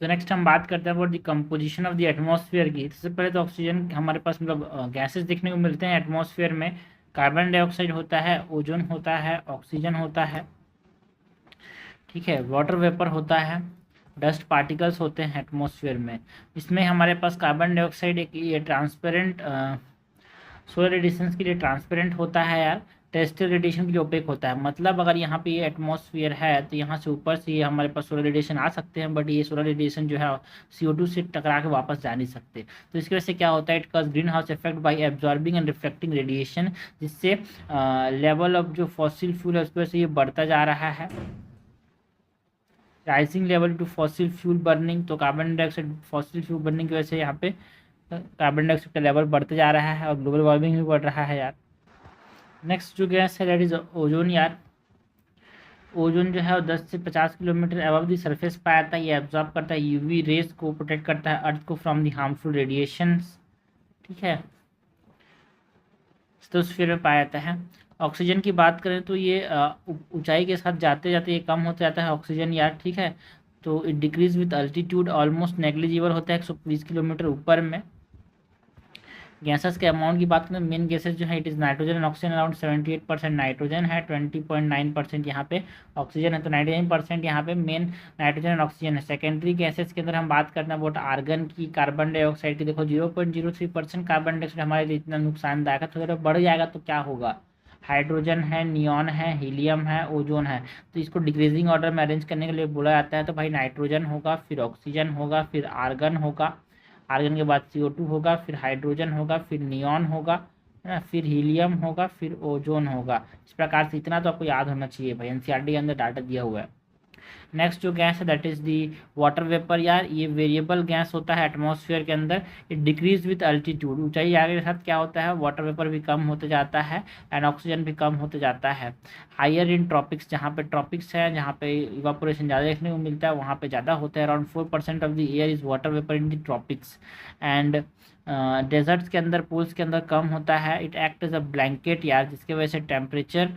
तो नेक्स्ट हम बात करते हैं about the composition of the atmosphere की। सबसे पहले तो ऑक्सीजन हमारे पास मतलब गैसेस देखने को मिलते हैं एटमॉस्फेयर में। कार्बन डाइऑक्साइड होता है, ओजोन होता है, ऑक्सीजन होता है, ठीक है, वाटर वेपर होता है, डस्ट पार्टिकल्स होते हैं एटमॉस्फेयर में। इसमें हमारे पास कार्बन डाइऑक्साइड एक ये ट्रांसपेरेंट सोलर रेडिएशन के लिए ट्रांसपेरेंट होता है यार, टेरेस्ट्रियल रेडिएशन के लिए ओपेक होता है। मतलब अगर यहाँ पे ये एटमॉस्फेयर है तो यहाँ से ऊपर से ये हमारे पास सोलर रेडिएशन आ सकते हैं, बट ये सोलर रेडिएशन जो है CO2 से टकरा के वापस जा नहीं सकते। तो इसकी वजह से क्या होता है, it cause green house effect by absorbing and reflecting radiation, जिससे लेवल ऑफ जो फॉसिल फ्यूल है उसकी वजह से ये बढ़ता जा रहा है। Rising level to fossil fuel burning, तो carbon dioxide fossil fuel burning की वजह से यहाँ पे कार्बन डाइऑक्साइड का लेवल बढ़ते जा रहा है और ग्लोबल वार्मिंग भी बढ़ रहा है यार। नेक्स्ट जो गैस है दैट इज ओजोन यार। ओजोन जो है वो 10 से 50 किलोमीटर अबव द सरफेस पाया जाता है। ये एब्जॉर्ब करता है यूवी रेज को, प्रोटेक्ट करता है अर्थ को फ्रॉम द हार्मफुल रेडिएशंस, ठीक है, स्ट्रेटोस्फीयर में पाया जाता है। ऑक्सीजन की बात करें तो ये ऊंचाई के साथ जाते जाते ये कम होता जाता है ऑक्सीजन यार, ठीक है। तो it decrease with altitude, almost negligible होता है 120 किलोमीटर ऊपर में। गैसेस के अमाउंट की बात करें, मेन गैसेस जो है it is nitrogen and oxygen, around 78% nitrogen है, 20.9% यहाँ पे ऑक्सीजन है। तो 99% यहाँ पे मेन नाइट्रोजन एंड ऑक्सीजन है। सेकेंडरी गैसेस के अंदर हम बात करते हैं अबाउट आर्गन की, कार्बन डाइऑक्साइड की। देखो 0.03% कार्बन डाइऑक्साइड हमारे लिए इतना नुकसानदायक है। तो अगर बढ़ जाएगा तो क्या होगा, हाइड्रोजन है, नियॉन है, हीलियम है, ओजोन है। तो इसको डिक्रीजिंग ऑर्डर में अरेंज करने के लिए बोला जाता है। तो भाई नाइट्रोजन होगा, फिर ऑक्सीजन होगा, फिर आर्गन होगा, आर्गन के बाद CO2 होगा, फिर हाइड्रोजन होगा, फिर नियॉन होगा, है ना, फिर हीलियम होगा, फिर ओजोन होगा। इस प्रकार से इतना तो आपको याद होना चाहिए भाई, NCERT के अंदर डाटा दिया हुआ है। नेक्स्ट जो गैस है that is the water vapour यार। ये वेरिएबल गैस होता है एटमॉस्फेयर के अंदर। इट डिक्रीज विद अल्टीट्यूड, ऊंचाई आगे के साथ क्या होता है, वाटर वेपर भी कम होते जाता है एंड ऑक्सीजन भी कम होते जाता है। हायर इन ट्रॉपिक्स, जहाँ पे ट्रॉपिक्स है, जहाँ पे इवापोरेशन ज़्यादा देखने को मिलता है वहाँ पे ज़्यादा होता है। Around 4% of the air is water vapour in the tropics. And deserts के अंदर, पोल्स के अंदर कम होता है। It act as a blanket यार, जिसकी वजह से टेम्परेचर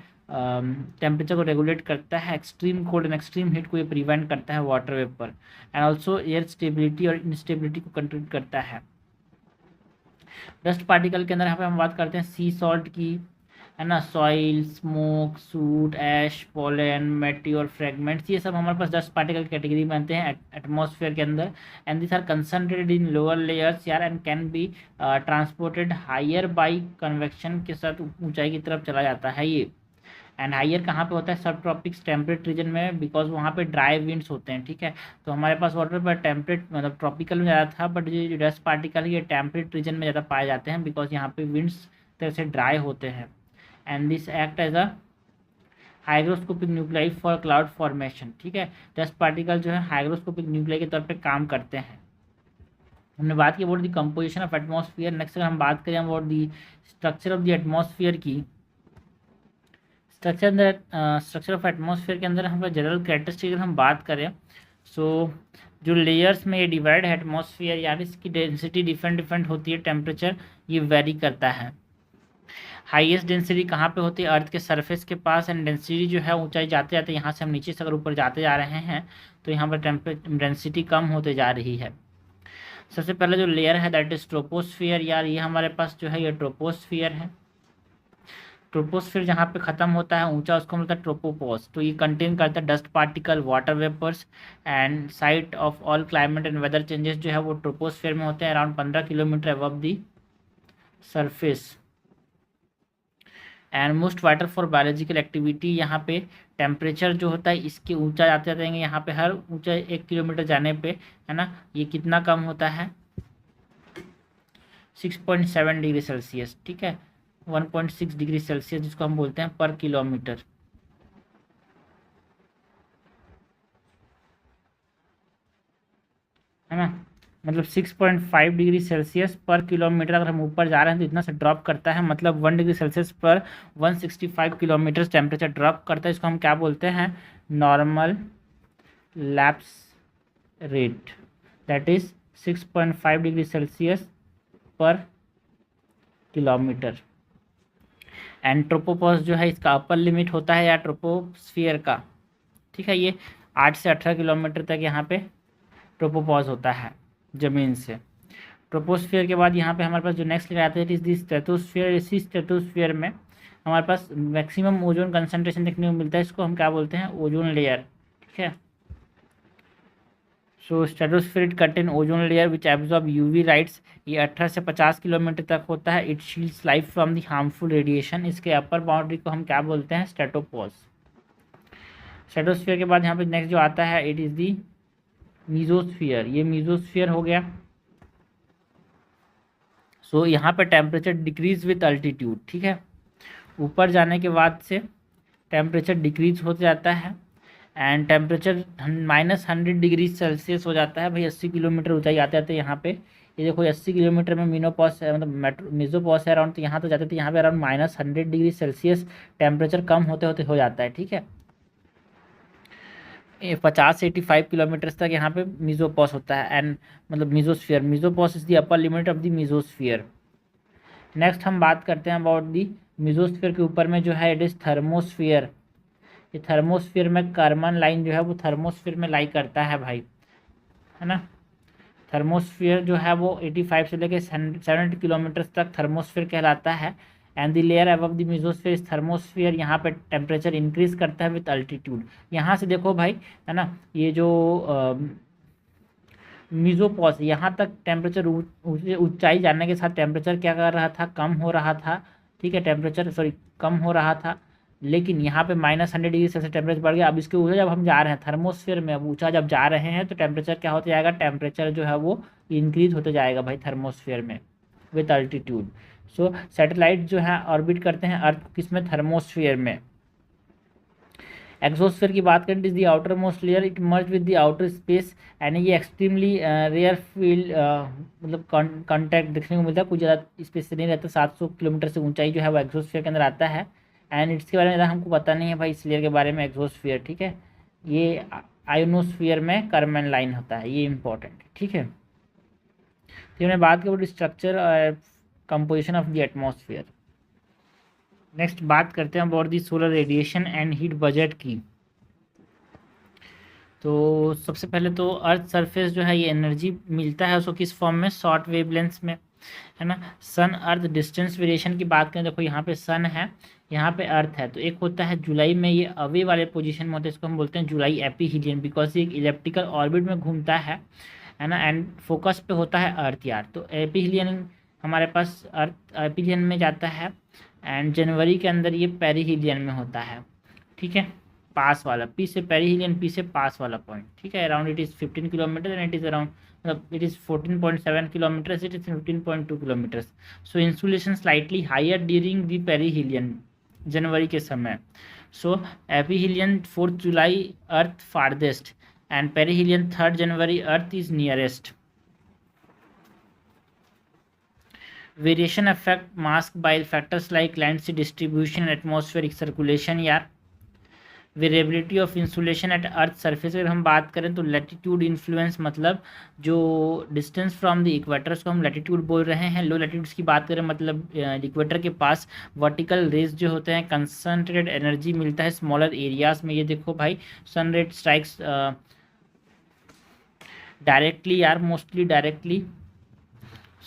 को रेगुलेट करता है। Extreme cold and extreme heat को ये प्रिवेंट करता है water vapour. And also air stability और इंस्टेबिलिटी को कंट्रोल करता है। डस्ट पार्टिकल के अंदर यहाँ पे हम बात करते हैं सी सॉल्ट की, है ना, सॉइल, स्मोक, सूट, ऐश, पोलन, मेटियोर फ्रेगमेंट्स, ये सब हमारे पास डस्ट पार्टिकल कैटेगरी में आते हैं एटमॉस्फेयर के अंदर। And this are concentrated in lower layers यार, and can be transported higher by convection, के साथ ऊंचाई की तरफ चला जाता है ये। एंड हाइयर कहाँ पे होता है, सब ट्रॉपिक्स टेम्परेट रीजन में, बिकॉज वहाँ पे ड्राई विंड्स होते हैं, ठीक है। तो हमारे पास वाटर पर टेम्परेट मतलब ट्रॉपिकल में ज़्यादा था, बट ये जो डस्ट पार्टिकल है ये टेम्परेट रीजन में ज़्यादा पाए जाते हैं, बिकॉज यहाँ पे विंड्स तरह से ड्राई होते हैं। And this act as a hygroscopic nuclei for cloud formation, ठीक है। डस्ट पार्टिकल जो है हाइग्रोस्कोपिक न्यूक्लाई के तौर पे काम करते हैं। हमने बात की about the composition of atmosphere. Next अगर हम बात करें about the structure of the atmosphere की, स्ट्रक्चर ऑफ एटमॉस्फेयर के अंदर हम जनरल कैरेक्टरिस्टिक हम बात करें, सो जो लेयर्स में ये डिवाइड है एटमॉस्फेयर यार, इसकी डेंसिटी डिफरेंट डिफरेंट होती है, टेम्परेचर ये वेरी करता है। हाईएस्ट डेंसिटी कहाँ पे होती है, अर्थ के सरफेस के पास। एंड डेंसिटी जो है ऊंचाई जाते जाते यहाँ से हम नीचे से अगर ऊपर जाते जा रहे हैं तो यहाँ पर डेंसिटी कम होते जा रही है। सबसे पहले जो लेयर है दैट इज ट्रोपोस्फियर यार, ये हमारे पास जो है ये ट्रोपोस्फियर है। ट्रोपोस्फियर जहाँ पे खत्म होता है ऊंचा, उसको मिलता है ट्रोपोपॉज। तो ये कंटेन करता है dust particle, water vapours and site of all climate and weather changes जो है वो ट्रोपोस्फियर में होते हैं, around 15 kilometre above the surface. And most water for biological activity, यहाँ पे टेम्परेचर जो होता है इसके ऊंचा जाते जाएंगे, यहाँ पे हर ऊंचा 1 किलोमीटर जाने पे, है ना, ये कितना कम होता है, 6.7 डिग्री सेल्सियस, ठीक है, 1.6 डिग्री सेल्सियस, जिसको हम बोलते हैं पर किलोमीटर, है ना। मतलब 6.5 डिग्री सेल्सियस पर किलोमीटर अगर हम ऊपर जा रहे हैं तो इतना से ड्रॉप करता है। मतलब 1 डिग्री सेल्सियस पर 165 किलोमीटर टेम्परेचर ड्रॉप करता है। इसको हम क्या बोलते हैं, normal lapse rate, that is 6.5 degree Celsius पर किलोमीटर। एंड ट्रोपोपॉज जो है इसका अपर लिमिट होता है या ट्रोपोस्फियर का, ठीक है, ये 8 से 18 किलोमीटर तक यहाँ पे ट्रोपोपॉज होता है ज़मीन से। ट्रोपोस्फियर के बाद यहाँ पे हमारे पास जो नेक्स्ट लेयर आता है इट इज़ दी स्ट्रेटोस्फियर। इसी स्ट्रेटोस्फियर में हमारे पास मैक्सिमम ओजोन कंसंट्रेशन देखने को मिलता है, इसको हम क्या बोलते हैं, ओजोन लेयर, ठीक है। So stratosphere contain ozone layer which absorb UV lights. ये 18 से 50 किलोमीटर तक होता है। It shields life from the harmful radiation. इसके अपर बाउंड्री को हम क्या बोलते हैं, स्ट्रेटोपॉज। स्ट्रेटोस्फियर के बाद यहाँ पे नेक्स्ट जो आता है इट इज़ दी मीजोस्फियर। ये मीजोस्फियर हो गया। सो यहाँ पे टेम्परेचर डिक्रीज विथ अल्टीट्यूड, ठीक है। ऊपर जाने के बाद से टेम्परेचर डिक्रीज होते जाता है एंड टेम्परेचर -100 डिग्री सेल्सियस हो जाता है भाई। 80 किलोमीटर ऊंचाई आते आते यहाँ पे, ये देखो 80 किलोमीटर में मीनोपॉज है, मतलब मेसोपॉज है अराउंड, तो यहाँ तो जाते थे यहाँ पे अराउंड -100 डिग्री सेल्सियस टेम्परेचर कम होते होते हो जाता है, ठीक है। 50 से 85 किलोमीटर तक यहाँ पे मीजोपॉज होता है एंड मतलब mesosphere. Mesopause is the upper limit of the mesosphere. Next हम बात करते हैं अबाउट दी मीजोस्फीयर के ऊपर में जो है इट इज़ थर्मोस्फीयर। ये थर्मोस्फीयर में कार्बन लाइन जो है वो थर्मोस्फीयर में लाई करता है भाई, है ना। थर्मोस्फीयर जो है वो 85 से लेकर 70 किलोमीटर तक थर्मोस्फीयर कहलाता है and the layer above the mesosphere is thermosphere. यहाँ पे टेम्परेचर इंक्रीज करता है विथ अल्टीट्यूड। यहाँ से देखो भाई, है ना, ये जो मीजोपॉज यहाँ तक टेम्परेचर ऊंचाई जाने के साथ टेम्परेचर क्या कर रहा था, कम हो रहा था, ठीक है। टेम्परेचर कम हो रहा था, लेकिन यहाँ पे -100 डिग्री सेल्सियस टेम्परेचर बढ़ गया। अब इसके ऊपर जब हम जा रहे हैं थर्मोस्फीयर में, अब ऊंचा जब जा रहे हैं तो टेम्परेचर क्या होता जाएगा, टेम्परेचर जो है वो इंक्रीज होते जाएगा भाई थर्मोस्फीयर में विथ अल्टीट्यूड। सो सैटेलाइट जो है ऑर्बिट करते हैं अर्थ किसमें, थर्मोस्फीयर में। एक्सोस्फीयर की बात करें, is the outer most layer, it merge with the outer space and ये एक्सट्रीमली रेयर फील्ड मतलब कॉन्टैक्ट देखने को मिलता है, कुछ ज़्यादा स्पेस से नहीं रहता। 700 किलोमीटर से ऊंचाई जो है वो एक्सोस्फीयर के अंदर आता है एंड इसके बारे में ज़्यादा हमको पता नहीं है भाई इस लेयर के बारे में, एक्सोस्फीयर, ठीक है। ये आयोनोस्फीयर में कार्बन लाइन होता है, ये इंपॉर्टेंट है, ठीक है। फिर हमने बात की स्ट्रक्चर और composition of the atmosphere. Next बात करते हैं about the solar radiation and heat budget की। तो सबसे पहले तो अर्थ सरफेस जो है ये एनर्जी मिलता है उसको किस फॉर्म में, शॉर्ट वेवलेंथ्स में, है ना। सन अर्थ डिस्टेंस वेरिएशन की बात करें, देखो यहाँ पे सन है, यहाँ पे अर्थ है, तो एक होता है जुलाई में ये अवे वाले पोजीशन में होता है, इसको हम बोलते हैं जुलाई एपीहीलियन, बिकॉज ये एक इलेप्टिकल ऑर्बिट में घूमता है ना, एंड फोकस पे होता है अर्थ यार। तो एपीहीलियन हमारे पास अर्थ एपीहीलियन में जाता है एंड जनवरी के अंदर ये पेरीहीलियन में होता है, ठीक है। पास वाला पी से पेरीहीलियन, पी से पास वाला पॉइंट, ठीक है। Around it is 15 kilometre and it is around मतलब it is 14.7 kilometres, it is 15.2 kilometres. So insolation slightly higher during the perihelion जनवरी के समय। So aphelion 4 July earth farthest and perihelion 3 January earth is nearest. Variation affect mask by factors like land sea distribution and atmospheric circulation यार। Variability of insulation at earth surface अगर हम बात करें तो latitude influence, मतलब जो distance from the equators को हम लैटिट्यूड बोल रहे हैं। लो लैटिट्यूड्स की बात करें मतलब इक्वेटर के पास वर्टिकल रेज जो होते हैं कंसंट्रेटेड एनर्जी मिलता है स्मॉलर एरियाज में। ये देखो भाई सन रेड स्ट्राइक्स डायरेक्टली यार, mostly directly.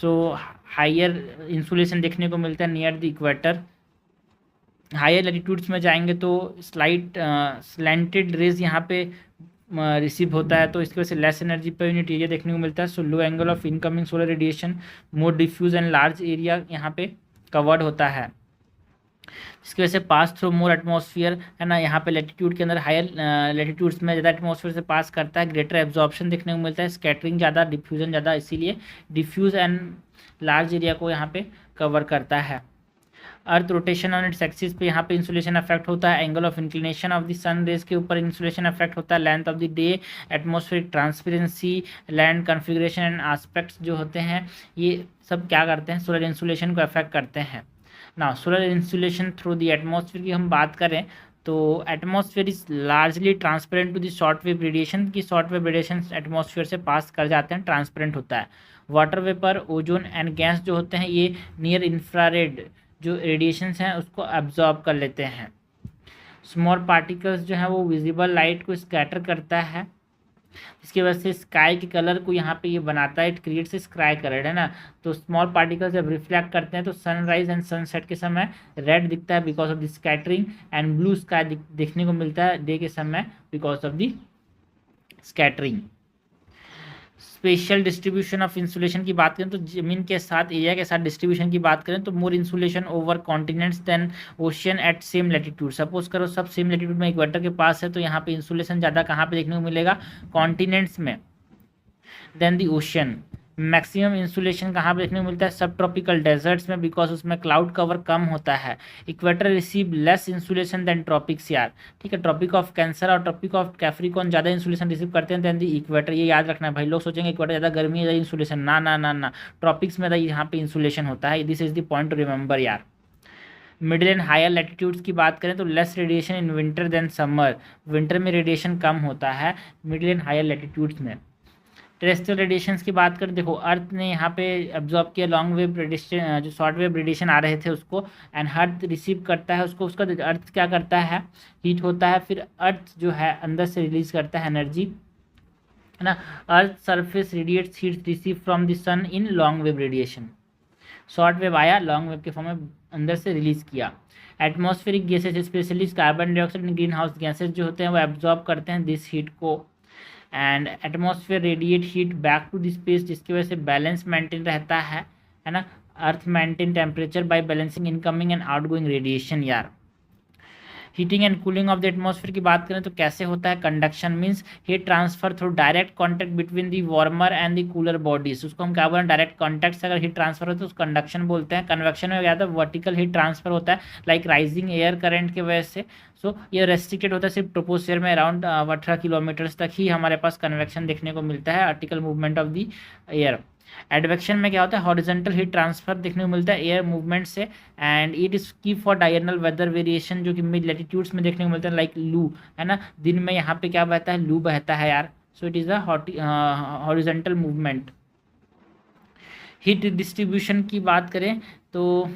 So higher insulation देखने को मिलता है near the equator. Higher latitudes में जाएंगे तो स्लाइट स्लैंटेड रेज यहाँ पे रिसीव होता है, तो इसकी वजह से less energy per unit area देखने को मिलता है। So low angle of incoming solar radiation, more diffuse and large area यहाँ पे कवर्ड होता है, इसकी वजह से पास थ्रू मोर एटमॉस्फेयर, है ना। यहाँ पे लैटिट्यूड के अंदर हायर लैटिट्यूड्स में ज़्यादा एटमॉस्फेयर से पास करता है, ग्रेटर एब्जॉर्प्शन देखने को मिलता है, स्कैटरिंग ज़्यादा, डिफ्यूजन ज़्यादा, इसीलिए डिफ्यूज एंड लार्ज एरिया को यहाँ पे कवर करता है। Earth rotation on its axis पे यहाँ पे इंसुलेशन अफेक्ट होता है। Angle of inclination of the sun rays के ऊपर इंसुलेशन अफेक्ट होता है। Length of the day, atmospheric transparency, land configuration and aspects जो होते हैं ये सब क्या करते हैं, सोलर इंसुलेशन को अफेक्ट करते हैं ना। Solar insulation through the atmosphere की हम बात करें तो atmosphere is largely transparent to the short wave radiation, की शॉर्ट वेव रेडिएशन एटमॉस्फेयर से पास कर जाते हैं, ट्रांसपेरेंट होता है। Water vapour, ozone and gas जो होते हैं ये नियर इंफ्रारेड जो रेडिएशंस हैं उसको एब्जॉर्ब कर लेते हैं। स्मॉल पार्टिकल्स जो है वो विजिबल लाइट को स्कैटर करता है इसकी वजह से स्काई के कलर को यहाँ पे ये बनाता है, इट क्रिएट्स स्काई कलर, है ना। तो स्मॉल पार्टिकल्स जब रिफ्लेक्ट करते हैं तो सनराइज एंड सनसेट के समय रेड दिखता है because of the scattering, and blue sky देखने को मिलता है डे के समय because of the scattering. Special distribution of insulation की बात करें तो जमीन के साथ एरिया के साथ डिस्ट्रीब्यूशन की बात करें तो more insolation over continents than ocean at same latitude. Suppose करो सब सेम लैटिट्यूड में इक्वेटर के पास है तो यहाँ पे इंसुलेशन ज़्यादा कहाँ पे देखने को मिलेगा, कॉन्टिनेंट्स में, than the ocean. Maximum insulation कहाँ पे देखने को मिलता है, सब ट्रॉपिकल डेजर्ट्स में बिकॉज उसमें क्लाउड कवर कम होता है। Equator receive less insulation than tropics यार, ठीक है। ट्रॉपिक ऑफ कैंसर और ट्रॉपिक ऑफ कैप्रिकॉर्न ज़्यादा इंसुलेशन रिसीव करते हैं देन दी इक्वेटर। ये याद रखना है भाई, लोग सोचेंगे इक्वेटर ज़्यादा गर्मी है ज़्यादा इंसुलेशन, ना ना ना ना, ट्रॉपिक्स में यहाँ पे इंसुलेशन होता है। This is the point to remember यार। मिडिल एंड हायर लैटिट्यूड्स की बात करें तो less radiation in winter than summer, winter में रेडिएशन कम होता है मिडिल एंड हायर लैटिट्यूड्स में। टेरेस्ट्रियल रेडिएशंस की बात करें, देखो अर्थ ने यहाँ पे एब्जॉर्ब किया लॉन्ग वेव रेडिएशन, जो शॉर्ट वेव रेडिएशन आ रहे थे उसको, एंड अर्थ रिसीव करता है उसको, उसका अर्थ क्या करता है, हीट होता है, फिर अर्थ जो है अंदर से रिलीज करता है एनर्जी, है ना। Earth surface radiates heat receive from the sun in long wave radiation. Short wave आया लॉन्ग वेव के फॉर्म में अंदर से रिलीज किया। Atmospheric gases specially carbon dioxide and green house gases जो होते हैं वो एब्जॉर्ब करते हैं दिस हीट को, and atmosphere radiate heat back to the space, जिसकी वजह से बैलेंस मेंटेन रहता है ना। Earth maintain temperature by balancing incoming and outgoing radiation यार। Heating and cooling of the atmosphere की बात करें तो कैसे होता है, conduction means heat transfer through direct contact between the warmer and the cooler bodies, उसको हम क्या बोलते हैं, डायरेक्ट कॉन्टैक्ट से अगर हीट ट्रांसफर होता है तो उसको कंडक्शन बोलते हैं। कन्वेक्शन में क्या होता है, वर्टिकल हीट ट्रांसफर होता है लाइक राइजिंग एयर करंट की वजह से। सो ये रेस्ट्रिक्टेड होता है सिर्फ ट्रोपोस्फियर में अराउंड 18 किलोमीटर्स तक ही हमारे पास कन्वेक्शन देखने को मिलता है, article movement of the air. Advection में क्या होता है, हॉरिजॉन्टल हीट ट्रांसफर देखने को मिलता है एयर मूवमेंट से, एंड इट इज की फॉर डायरनल वेदर वेरिएशन जो कि मिड लैटिट्यूड्स में देखने को मिलता है लाइक लू, है ना। दिन में यहाँ पे क्या बहता है, लू बहता है यार। So it is a horizontal movement. Heat distribution की बात करें तो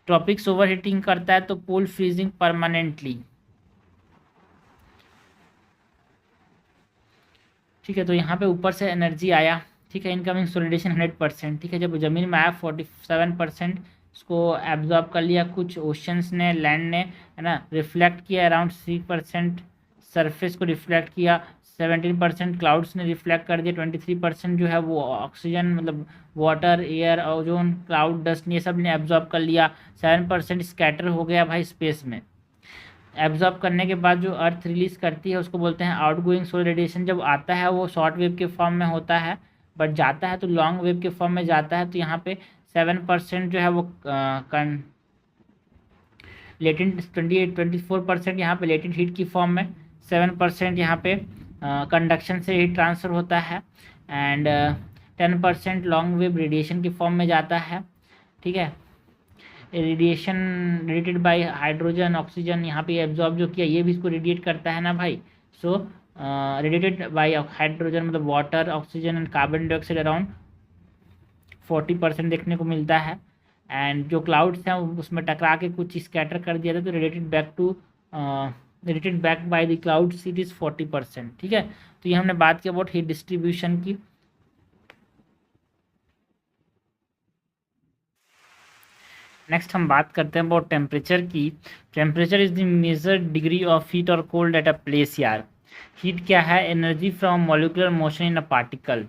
ट्रॉपिक्स ओवर हीटिंग करता है तो पोल फ्रीजिंग परमानेंटली, ठीक है। तो यहाँ पे ऊपर से एनर्जी आया, ठीक है, इनकमिंग सोलिडेशन 100%, ठीक है। जब ज़मीन में आया 47% उसको एब्जॉर्ब कर लिया कुछ ओशंस ने, लैंड ने, है ना। रिफ्लेक्ट किया अराउंड 3%, सरफेस को रिफ्लेक्ट किया 17%, क्लाउड्स ने रिफ्लेक्ट कर दिया 23%, जो है वो ऑक्सीजन मतलब water, air, ozone, cloud, dust ये सब ने एब्जॉर्ब कर लिया। 7% स्कैटर हो गया भाई स्पेस में। एब्जॉर्ब करने के बाद जो अर्थ रिलीज करती है उसको बोलते हैं आउटगोइंग सोलर रेडिएशन। जब आता है वो शॉर्ट वेव के फॉर्म में होता है, बट जाता है तो लॉन्ग वेव के फॉर्म में जाता है। तो यहाँ पे 7% जो है वो लेटेंट, 24% यहाँ पे लेटेंट हीट की फॉर्म में, 7% यहाँ पे कंडक्शन से हीट ट्रांसफर होता है, एंड 10% लॉन्ग वेव रेडिएशन की फॉर्म में जाता है, ठीक है। Radiation radiated bye hydrogen oxygen, यहाँ पे एब्जॉर्ब जो किया ये भी इसको रेडिएट करता है ना भाई। सो रेडिएटेड बाय हाइड्रोजन मतलब water, oxygen and carbon dioxide around 40% देखने को मिलता है, एंड जो क्लाउड्स हैं उसमें टकरा के कुछ स्कैटर कर दिया था तो radiated back by the clouds it is 40%, ठीक है। तो ये हमने बात की अबाउट हीट डिस्ट्रीब्यूशन की। नेक्स्ट हम बात करते हैं अबाउट टेम्परेचर की। Temperature is the major degree of heat और कोल्ड एट अ प्लेस यार। हीट क्या है, energy from molecular motion in a particle.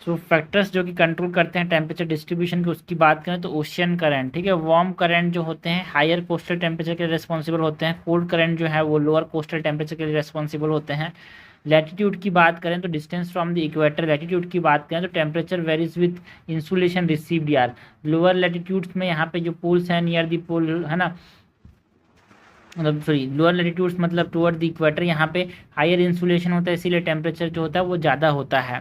So factors जो कि कंट्रोल करते हैं टेम्परेचर डिस्ट्रीब्यूशन की उसकी बात करें तो ओशियन करंट, ठीक है। वार्म करंट जो होते हैं हायर कोस्टल टेम्परेचर के लिए रिस्पॉन्सिबल होते हैं, कोल्ड करंट जो है वो लोअर कोस्टल टेम्परेचर के लिए रिस्पॉन्सिबल होते हैं। लैटिट्यूड की बात करें तो distance from the equator, latitude की बात करें तो temperature varies with insulation received यार। लोअर लैटिट्यूड्स में यहाँ पे जो पोल्स हैं नियर द पोल, है ना, मतलब सॉरी लोअर लैटिट्यूड्स मतलब टुवर्ड द इक्वेटर, यहाँ पे हायर इंसुलेशन होता है इसीलिए टेम्परेचर जो होता है वो ज़्यादा होता है।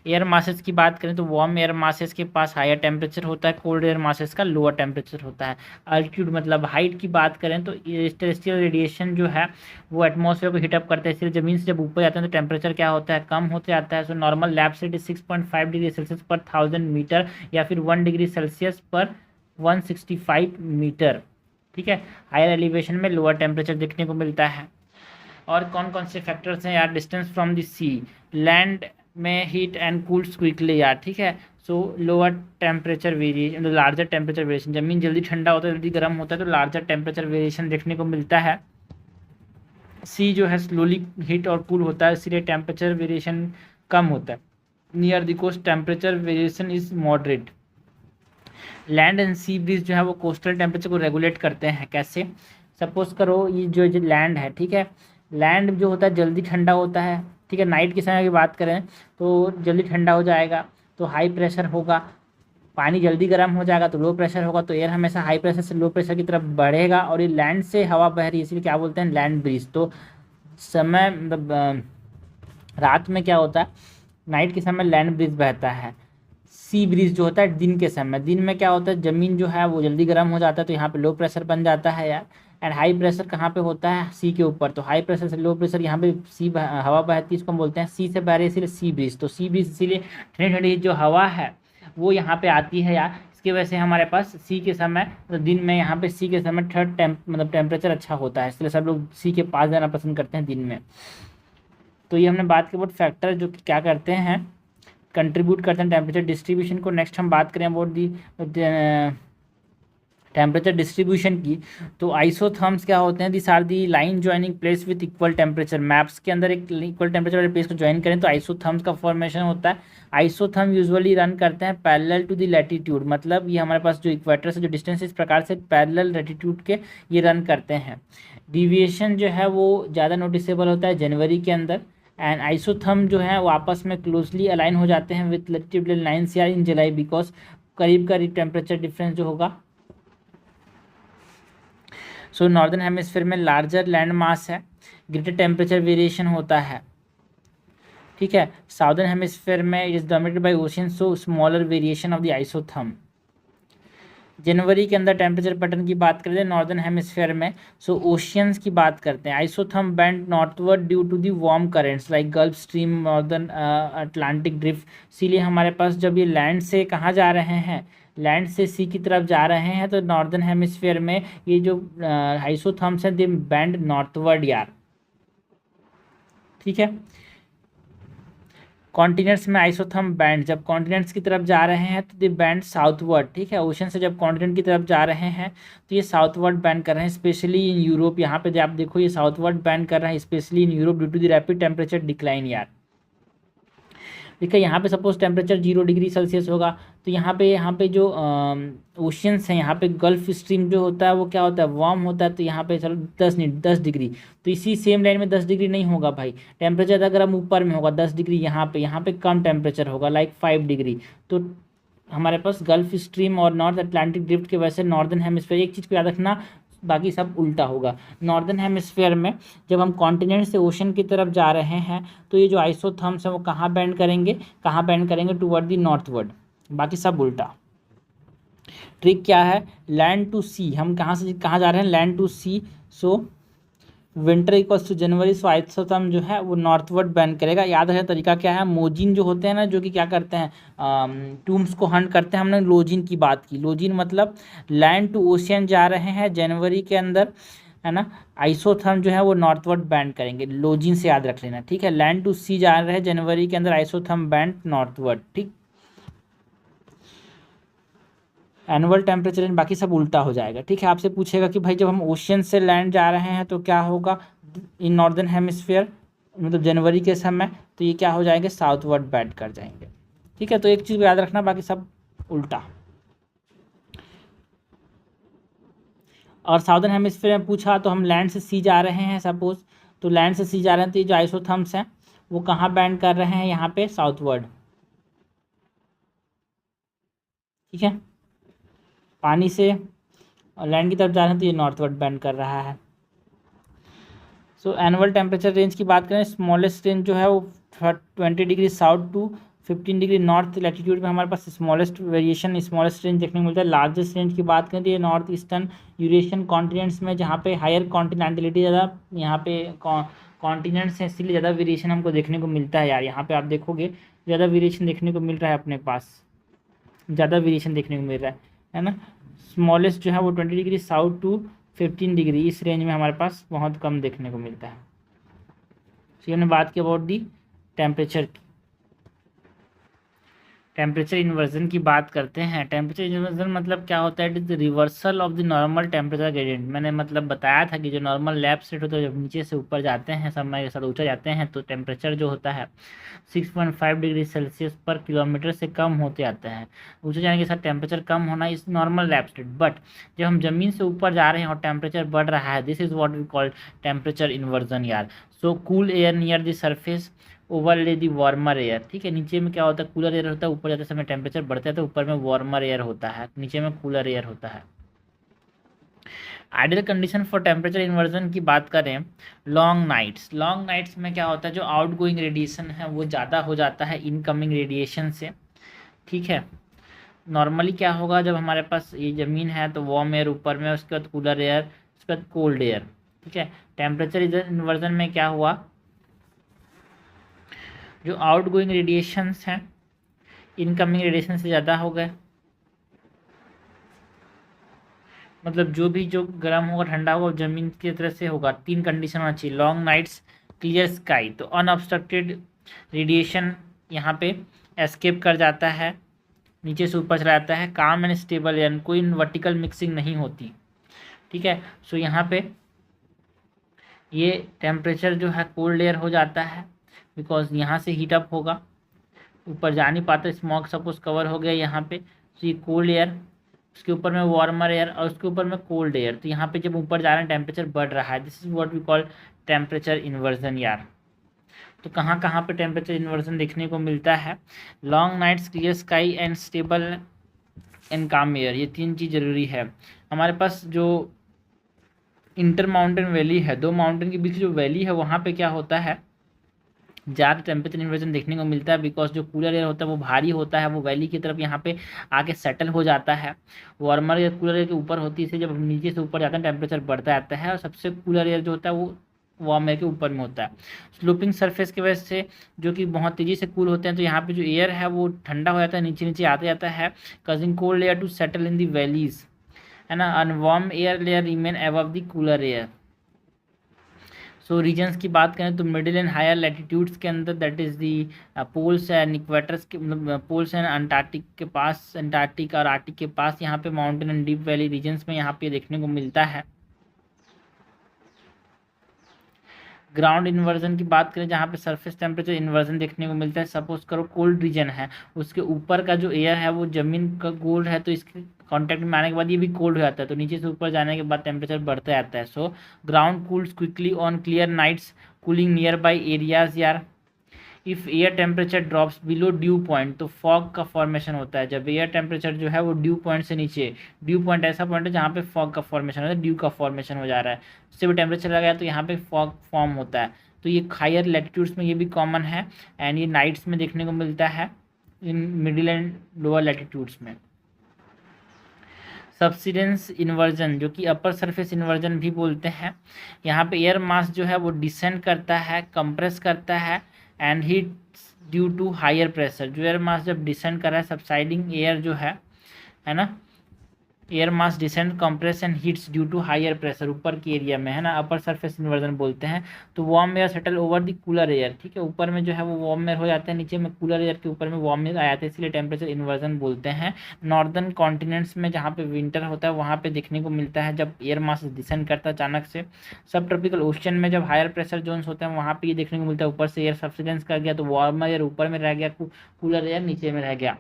एयर मासेस की बात करें तो वार्म एयर मासेस के पास हायर टेम्परेचर होता है, कोल्ड एयर मासेस का लोअर टेम्परेचर होता है। अल्टीट्यूड मतलब हाइट की बात करें तो टेरेस्ट्रियल रेडिएशन जो है वो एटमॉस्फेयर को हीटअप करता है, इसलिए ज़मीन से जब ऊपर जाते हैं तो टेम्परेचर क्या होता है, कम होते जाता है। सो नॉर्मल लैब से 6.5 डिग्री सेल्सियस पर 1000 मीटर या फिर 1 डिग्री सेल्सियस पर 165 मीटर, ठीक है। हायर एलिवेशन में लोअर टेम्परेचर देखने को मिलता है। और कौन कौन से फैक्टर्स हैं यार? Distance from the sea, land में हीट एंड कूल्स क्विकली यार, ठीक है। So lower temperature variation, larger temperature variation, जमीन जल्दी ठंडा होता है, जल्दी गर्म होता है, तो लार्जर टेम्परेचर वेरिएशन देखने को मिलता है। सी जो है स्लोली हीट और कूल होता है, इसीलिए टेम्परेचर वेरिएशन कम होता है। Near the coast temperature variation is moderate. Land and sea breeze जो है वो कोस्टल टेम्परेचर को रेगुलेट करते हैं। कैसे? सपोज करो ये जो लैंड है, ठीक है, लैंड जो होता है जल्दी ठंडा होता है, ठीक है। नाइट के समय की बात करें तो जल्दी ठंडा हो जाएगा, तो हाई प्रेशर होगा। पानी जल्दी गर्म हो जाएगा तो लो प्रेशर होगा, तो एयर हमेशा हाई प्रेशर से लो प्रेशर की तरफ बढ़ेगा, और ये लैंड से हवा बह रही है, इसीलिए क्या बोलते हैं? Land breeze. तो समय मतलब रात में क्या होता है, नाइट के समय लैंड ब्रीज बहता है। सी ब्रीज जो होता है दिन के समय, दिन में क्या होता है, ज़मीन जो है वो जल्दी गर्म हो जाता है, तो यहाँ पे लो प्रेशर बन जाता है यार। एंड हाई प्रेशर कहाँ पे होता है? सी के ऊपर, तो हाई प्रेशर से लो प्रेशर यहाँ पे हवा बहती है, इसको हम बोलते हैं सी से बह रही है, इसीलिए सी ब्रीज। तो सी ब्रीज इसीलिए ठंडी ठंडी जो हवा है वो यहाँ पे आती है यार। इसकी वजह से हमारे पास सी के समय, तो दिन में यहाँ पे सी के समय मतलब टेम्परेचर अच्छा होता है, इसलिए सब लोग सी के पास जाना पसंद करते हैं दिन में। तो ये हमने बात की अबाउट फैक्टर जो क्या करते हैं, कंट्रीब्यूट करते हैं टेम्परेचर डिस्ट्रीब्यूशन को। नेक्स्ट हम बात करें अबाउट दी टेम्परेचर डिस्ट्रीब्यूशन की। तो आइसोथर्म्स क्या होते हैं? This are the line joining place with equal temperature. Maps के अंदर एक इक्वल टेम्परेचर वाले प्लेस को ज्वाइन करें तो आइसोथर्म्स का फॉर्मेशन होता है। आइसोथर्म यूजुअली रन करते हैं पैरेलल टू द लैटिट्यूड, मतलब ये हमारे पास जो इक्वेटर से जो डिस्टेंस इस प्रकार से पैरेलल लैटिट्यूड के ये रन करते हैं। डिविएशन जो है वो ज़्यादा नोटिसेबल होता है जनवरी के अंदर। एंड आइसोथर्म जो है वो आपस में क्लोजली अलाइन हो जाते हैं विथ लैटिट्यूडल लाइन्स या इन जुलाई, बिकॉज करीब करीब टेम्परेचर डिफरेंस जो होगा। सो नॉर्दर्न हेमिस्फीयर में लार्जर लैंड मास है, ग्रेटर टेम्परेचर वेरिएशन होता है, ठीक है। साउदर्न हेमिस्फीयर में is dominated by ocean, so smaller variation of the isotherm. जनवरी के अंदर टेम्परेचर पैटर्न की बात करें नॉर्दर्न हेमिस्फीयर में, सो ओशियंस की बात करते हैं। Isotherm bend northward due to the warm currents like Gulf Stream, Northern Atlantic Drift. इसीलिए हमारे पास जब ये लैंड से कहाँ जा रहे हैं, लैंड से सी की तरफ जा रहे हैं, तो नॉर्दर्न हेमिस्फीयर में ये जो आइसोथर्म्स हैं दे बेंड नॉर्थवर्ड यार, ठीक है। कॉन्टिनेंट्स में आइसोथर्म बैंड जब कॉन्टिनेंट्स की तरफ जा रहे हैं तो ये बैंड साउथवर्ड, ठीक है। ओशन से जब कॉन्टिनेंट की तरफ जा रहे हैं तो ये साउथवर्ड बैंड कर रहे हैं, स्पेशली इन यूरोप। यहाँ पे जब आप देखो ये साउथवर्ड बैंड कर रहे हैं specially in Europe due to the rapid temperature decline यार। देखिए यहाँ पे सपोज टेम्परेचर 0 डिग्री सेल्सियस होगा, तो यहाँ पे जो ओशियंस हैं, यहाँ पे गल्फ स्ट्रीम जो होता है वो क्या होता है, वार्म होता है, तो यहाँ पे चलो 10 डिग्री, तो इसी सेम लाइन में 10 डिग्री नहीं होगा भाई, टेम्परेचर अगर हम ऊपर में होगा 10 डिग्री, यहाँ पे कम टेम्परेचर होगा लाइक 5 डिग्री। तो हमारे पास गल्फ स्ट्रीम और नॉर्थ अटलांटिक ड्रिफ्ट के वजह से नॉर्दर्न हेमिस्फीयर, एक चीज़ को याद रखना बाकी सब उल्टा होगा। नॉर्दर्न हेमिस्फीयर में जब हम कॉन्टिनेंट से ओशन की तरफ जा रहे हैं तो ये जो आइसोथर्म्स हैं वो कहाँ बैंड करेंगे टुवर्ड द नॉर्थवर्ड, बाकी सब उल्टा। ट्रिक क्या है, लैंड टू सी, हम कहाँ से कहाँ जा रहे हैं, land to sea. So winter equals to January, so isotherm जो है वो नॉर्थवर्ड बैंड करेगा। याद रखने तरीका क्या है, मोजिन जो होते हैं ना, जो कि क्या करते हैं टूम्स को हंट करते हैं, हमने लोजिन की बात की। लोजिन मतलब लैंड टू ओशियन जा रहे हैं जनवरी के अंदर, है ना, आइसोथर्म जो है वो नॉर्थवर्ड बैंड करेंगे, लोजिन से याद रख लेना, ठीक है। लैंड टू सी जा रहे हैं जनवरी के अंदर, आइसोथर्म बैंड नॉर्थवर्ड, ठीक। एनुअल टेम्परेचर रेंज बाकी सब उल्टा हो जाएगा, ठीक है। आपसे पूछेगा कि भाई जब हम ओशियन से लैंड जा रहे हैं तो क्या होगा इन नॉर्दर्न हेमिस्फीयर, मतलब जनवरी के समय, तो ये क्या हो जाएंगे, साउथवर्ड बैंड कर जाएंगे, ठीक है। तो एक चीज़ याद रखना बाकी सब उल्टा। और साउदर्न हेमिस्फीयर में पूछा तो हम लैंड से सी जा रहे हैं सपोज, तो लैंड से सी जा रहे हैं तो ये जो आइसोथर्म्स हैं वो कहाँ बैंड कर रहे हैं, यहाँ पे साउथवर्ड, ठीक है। पानी से लैंड की तरफ जा रहे हैं तो ये नॉर्थवर्ड बैंड कर रहा है। सो एनुअल टेम्परेचर रेंज की बात करें, स्मॉलेस्ट रेंज जो है वो 20 degree south to 15 degree north latitude में हमारे पास स्मॉलेस्ट वेरिएशन, स्मॉलेस्ट रेंज देखने को मिलता है। लार्जेस्ट रेंज की बात करें तो ये नॉर्थ ईस्टर्न यूरेशियन कॉन्टिनेंट्स में, जहाँ पे हायर कॉन्टिनेंटलिटी ज़्यादा, यहाँ पे कॉन्टिनेंट्स हैं इसलिए ज़्यादा वेरिएशन हमको देखने को मिलता है यार। यहाँ पे आप देखोगे ज़्यादा वेरिएशन देखने को मिल रहा है, अपने पास ज़्यादा वेरिएशन देखने को मिल रहा है ना। स्मॉलेस्ट जो है वो 20 डिग्री साउथ टू 15 डिग्री, इस रेंज में हमारे पास बहुत कम देखने को मिलता है। ये हमने बात की अबाउट दी टेम्परेचर की। टेम्परेचर इन्वर्जन की बात करते हैं। टेम्परेचर इन्वर्जन मतलब क्या होता है? It is the reversal of the normal temperature gradient. मैंने मतलब बताया था कि जो नॉर्मल लैब स्टेट होता है, जब नीचे से ऊपर जाते हैं, समय के साथ ऊंचा जाते हैं, तो टेम्परेचर जो होता है 6.5 डिग्री सेल्सियस पर किलोमीटर से कम होते आता है। ऊंचे जाने के साथ टेम्परेचर कम होना इस नॉर्मल लैब स्टेट। बट जब हम जमीन से ऊपर जा रहे हैं और टेम्परेचर बढ़ रहा है, this is what we call temperature inversion यार। So cool air near the surface overlay the warmer air. ठीक है, नीचे में क्या होता है? कूलर एयर होता है, ऊपर जाते समय टेम्परेचर बढ़ता है तो ऊपर में वार्मर एयर होता है, नीचे में कूलर एयर होता है। Ideal condition for temperature inversion की बात करें, लॉन्ग नाइट्स। लॉन्ग नाइट्स में क्या होता है? जो आउट गोइंग रेडिएशन है वो ज़्यादा हो जाता है इनकमिंग रेडिएशन से। ठीक है, नॉर्मली क्या होगा? जब हमारे पास ये ज़मीन है तो वार्म एयर ऊपर में, उसके बाद कूलर एयर, उसके बाद कोल्ड एयर। ठीक है, टेम्परेचर इन्वर्जन में क्या हुआ? जो आउट गोइंग रेडिएशंस हैं इनकमिंग रेडिएशन से ज़्यादा हो गए। मतलब जो भी जो गर्म होगा ठंडा होगा ज़मीन की तरफ से होगा। तीन कंडीशन होना चाहिए, लॉन्ग नाइट्स, क्लियर स्काई, तो अनऑब्स्ट्रक्टेड रेडिएशन यहाँ पे एस्केप कर जाता है, नीचे से ऊपर चला जाता है, काम एंड स्टेबल एयर, कोई वर्टिकल मिक्सिंग नहीं होती। ठीक है, सो यहाँ पे ये टेम्परेचर जो है कोल्ड एयर हो जाता है, बिकॉज यहाँ से हीट अप होगा, ऊपर जा नहीं पाता, स्मॉग सपोज कवर हो गया यहाँ पे, तो ये कोल्ड एयर, उसके ऊपर में वार्मर एयर और उसके ऊपर में कोल्ड एयर, तो यहाँ पे जब ऊपर जा रहे हैं टेम्परेचर बढ़ रहा है। This is what we call temperature inversion यार। तो कहाँ कहाँ पे टेम्परेचर इन्वर्जन देखने को मिलता है? Long nights, clear sky and stable and calm air, ये तीन चीज़ जरूरी है। हमारे पास जो इंटर माउंटेन वैली है, दो माउंटेन के बीच जो वैली है, वहाँ पे क्या होता है? ज़्यादा टेम्परेचर इन्वर्जन देखने को मिलता है, बिकॉज जो कूलर एयर होता है वो भारी होता है, वो वैली की तरफ यहाँ पे आके सेटल हो जाता है। वार्मर एयर कूलर एयर के ऊपर होती है, इससे जब हम नीचे से ऊपर जाते हैं टेम्परेचर बढ़ता जाता है, और सबसे कूलर एयर जो होता है वो वार्म एयर के ऊपर में होता है। स्लोपिंग सरफेस की वजह से जो कि बहुत तेज़ी से कूल होते हैं, तो यहाँ पे जो एयर है वो ठंडा हो जाता है, नीचे नीचे आते जाता है, causing cold air to settle in the valleys, है ना। And warm air layer remain above the cooler air. So regions की बात करें तो मिडिल एंड हायर लैटिट्यूड्स के अंदर, that is the poles and equators के, मतलब पोल्स एंड अंटार्कटिक के पास, अंटार्कटिक और आर्टिक के पास, यहाँ पे mountain and deep valley regions में यहाँ पे देखने को मिलता है। ग्राउंड इन्वर्जन की बात करें, जहाँ पे सरफेस टेम्परेचर इन्वर्जन देखने को मिलता है। सपोज करो कोल्ड रीजन है, उसके ऊपर का जो एयर है वो जमीन का कोल्ड है, तो इसके कांटेक्ट में आने के बाद ये भी कोल्ड हो जाता है, तो नीचे से ऊपर जाने के बाद टेम्परेचर बढ़ता जाता है। So ground cools quickly on clear nights, cooling nearby areas यार। If air temperature drops below dew point, तो फॉग का फॉर्मेशन होता है। जब एयर टेम्परेचर जो है वो ड्यू पॉइंट से नीचे, ड्यू पॉइंट ऐसा पॉइंट है जहाँ पे फॉग का फॉर्मेशन होता है, ड्यू का फॉर्मेशन हो जा रहा है, उससे भी टेम्परेचर चला गया तो यहाँ पे फॉग फॉर्म होता है। तो ये हायर लैटिट्यूड्स में ये भी कॉमन है, एंड ये नाइट्स में देखने को मिलता है in middle and lower latitudes में। सबसिडेंस इन्वर्जन, जो कि अपर सरफेस इन्वर्जन भी बोलते हैं, यहाँ पे एयर मास जो है वो डिसेंड करता है, कंप्रेस करता है, and heat due to higher pressure. जो एयर मास जब डिसेंड कर रहा है, सबसाइडिंग एयर जो है ना, air mass descend compress and heats due to higher pressure, ऊपर के एरिया में, है ना, अपर सरफेस इन्वर्जन बोलते हैं। तो warm air settle over the cooler air. ठीक है, ऊपर में जो है वो वार्म एयर हो जाता है, नीचे में कूलर एयर के ऊपर में वार्म एयर आ जाता है, इसलिए टेम्परेचर इन्वर्जन बोलते हैं। नॉर्दर्न कॉन्टिनेंट्स में जहाँ पे विंटर होता है वहाँ पे देखने को मिलता है जब एयर मास डिसेंड करता है अचानक से। सब ट्रॉपिकल ओशन में जब हायर प्रेशर जोन्स होते हैं वहाँ पे ये देखने को मिलता है, ऊपर से एयर सब्सिडेंस कर गया तो वार्म एयर ऊपर में रह गया, कूलर एयर नीचे में रह गया।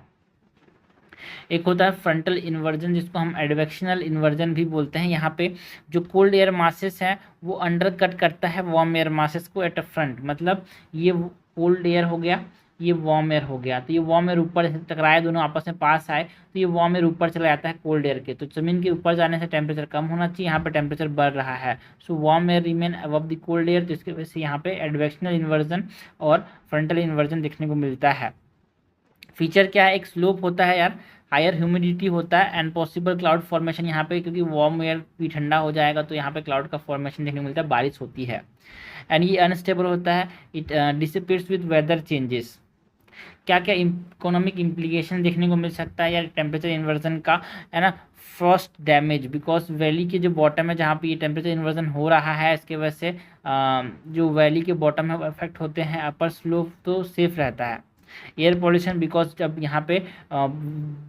एक होता है फ्रंटल इन्वर्जन, जिसको हम एडवेक्शनल इन्वर्जन भी बोलते हैं। यहाँ पे जो कोल्ड एयर मासेस है वो अंडर कट करता है वार्म एयर मासेस को एट अ फ्रंट, मतलब ये कोल्ड एयर हो गया, ये वार्म एयर हो गया, तो ये वार्म एयर ऊपर से टकराए, दोनों आपस में पास आए, तो ये वार्म एयर ऊपर चला जाता है कोल्ड एयर के। तो ज़मीन के ऊपर जाने से टेम्परेचर कम होना चाहिए, यहाँ पे टेम्परेचर बढ़ रहा है, so warm air remain above the cold air, तो इसकी वजह से यहाँ पे एडवेक्शनल इन्वर्जन और फ्रंटल इन्वर्जन देखने को मिलता है। फीचर क्या है? एक स्लोप होता है यार, हायर ह्यूमिडिटी होता है, एंड पॉसिबल क्लाउड फॉर्मेशन यहाँ पे, क्योंकि वार्म एयर भी ठंडा हो जाएगा तो यहाँ पे क्लाउड का फॉर्मेशन देखने को मिलता है, बारिश होती है। एंड ये अनस्टेबल होता है, it dissipates with weather changes. क्या क्या इकोनॉमिक इम्प्लीकेशन देखने को मिल सकता है यार टेम्परेचर इन्वर्जन का, है ना। फर्स्ट डैमेज, बिकॉज वैली के जो बॉटम है जहाँ पे ये टेम्परेचर इन्वर्जन हो रहा है, इसके वजह से जो वैली के बॉटम है वो अफेक्ट होते हैं, अपर स्लोप तो सेफ रहता है। एयर पोल्यूशन, बिकॉज जब यहाँ पे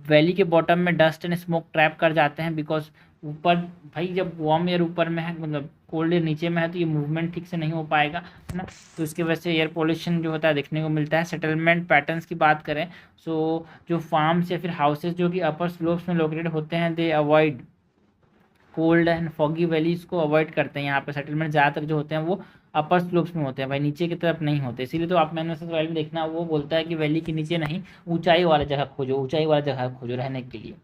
वैली के बॉटम में डस्ट एंड स्मोक ट्रैप कर जाते हैं, बिकॉज ऊपर भाई जब वार्म एयर ऊपर में है, मतलब कोल्ड एयर नीचे में है, तो ये मूवमेंट ठीक से नहीं हो पाएगा, है ना। तो इसकी वजह से एयर पोल्यूशन जो होता है देखने को मिलता है। सेटलमेंट पैटर्न्स की बात करें, सो जो फार्म्स या फिर हाउसेज जो कि अपर स्लोप्स में लोकेटेड होते हैं, दे avoid cold and foggy valleys को अवॉइड करते हैं। यहाँ पे सेटलमेंट ज़्यादातर जो होते हैं वो अपर स्लोप्स में होते हैं भाई, नीचे की तरफ नहीं होते। इसीलिए तो आप मैंने वैली में देखना, वो बोलता है कि वैली के नीचे नहीं, ऊंचाई वाला जगह खोजो, ऊंचाई वाला जगह खोजो रहने के लिए।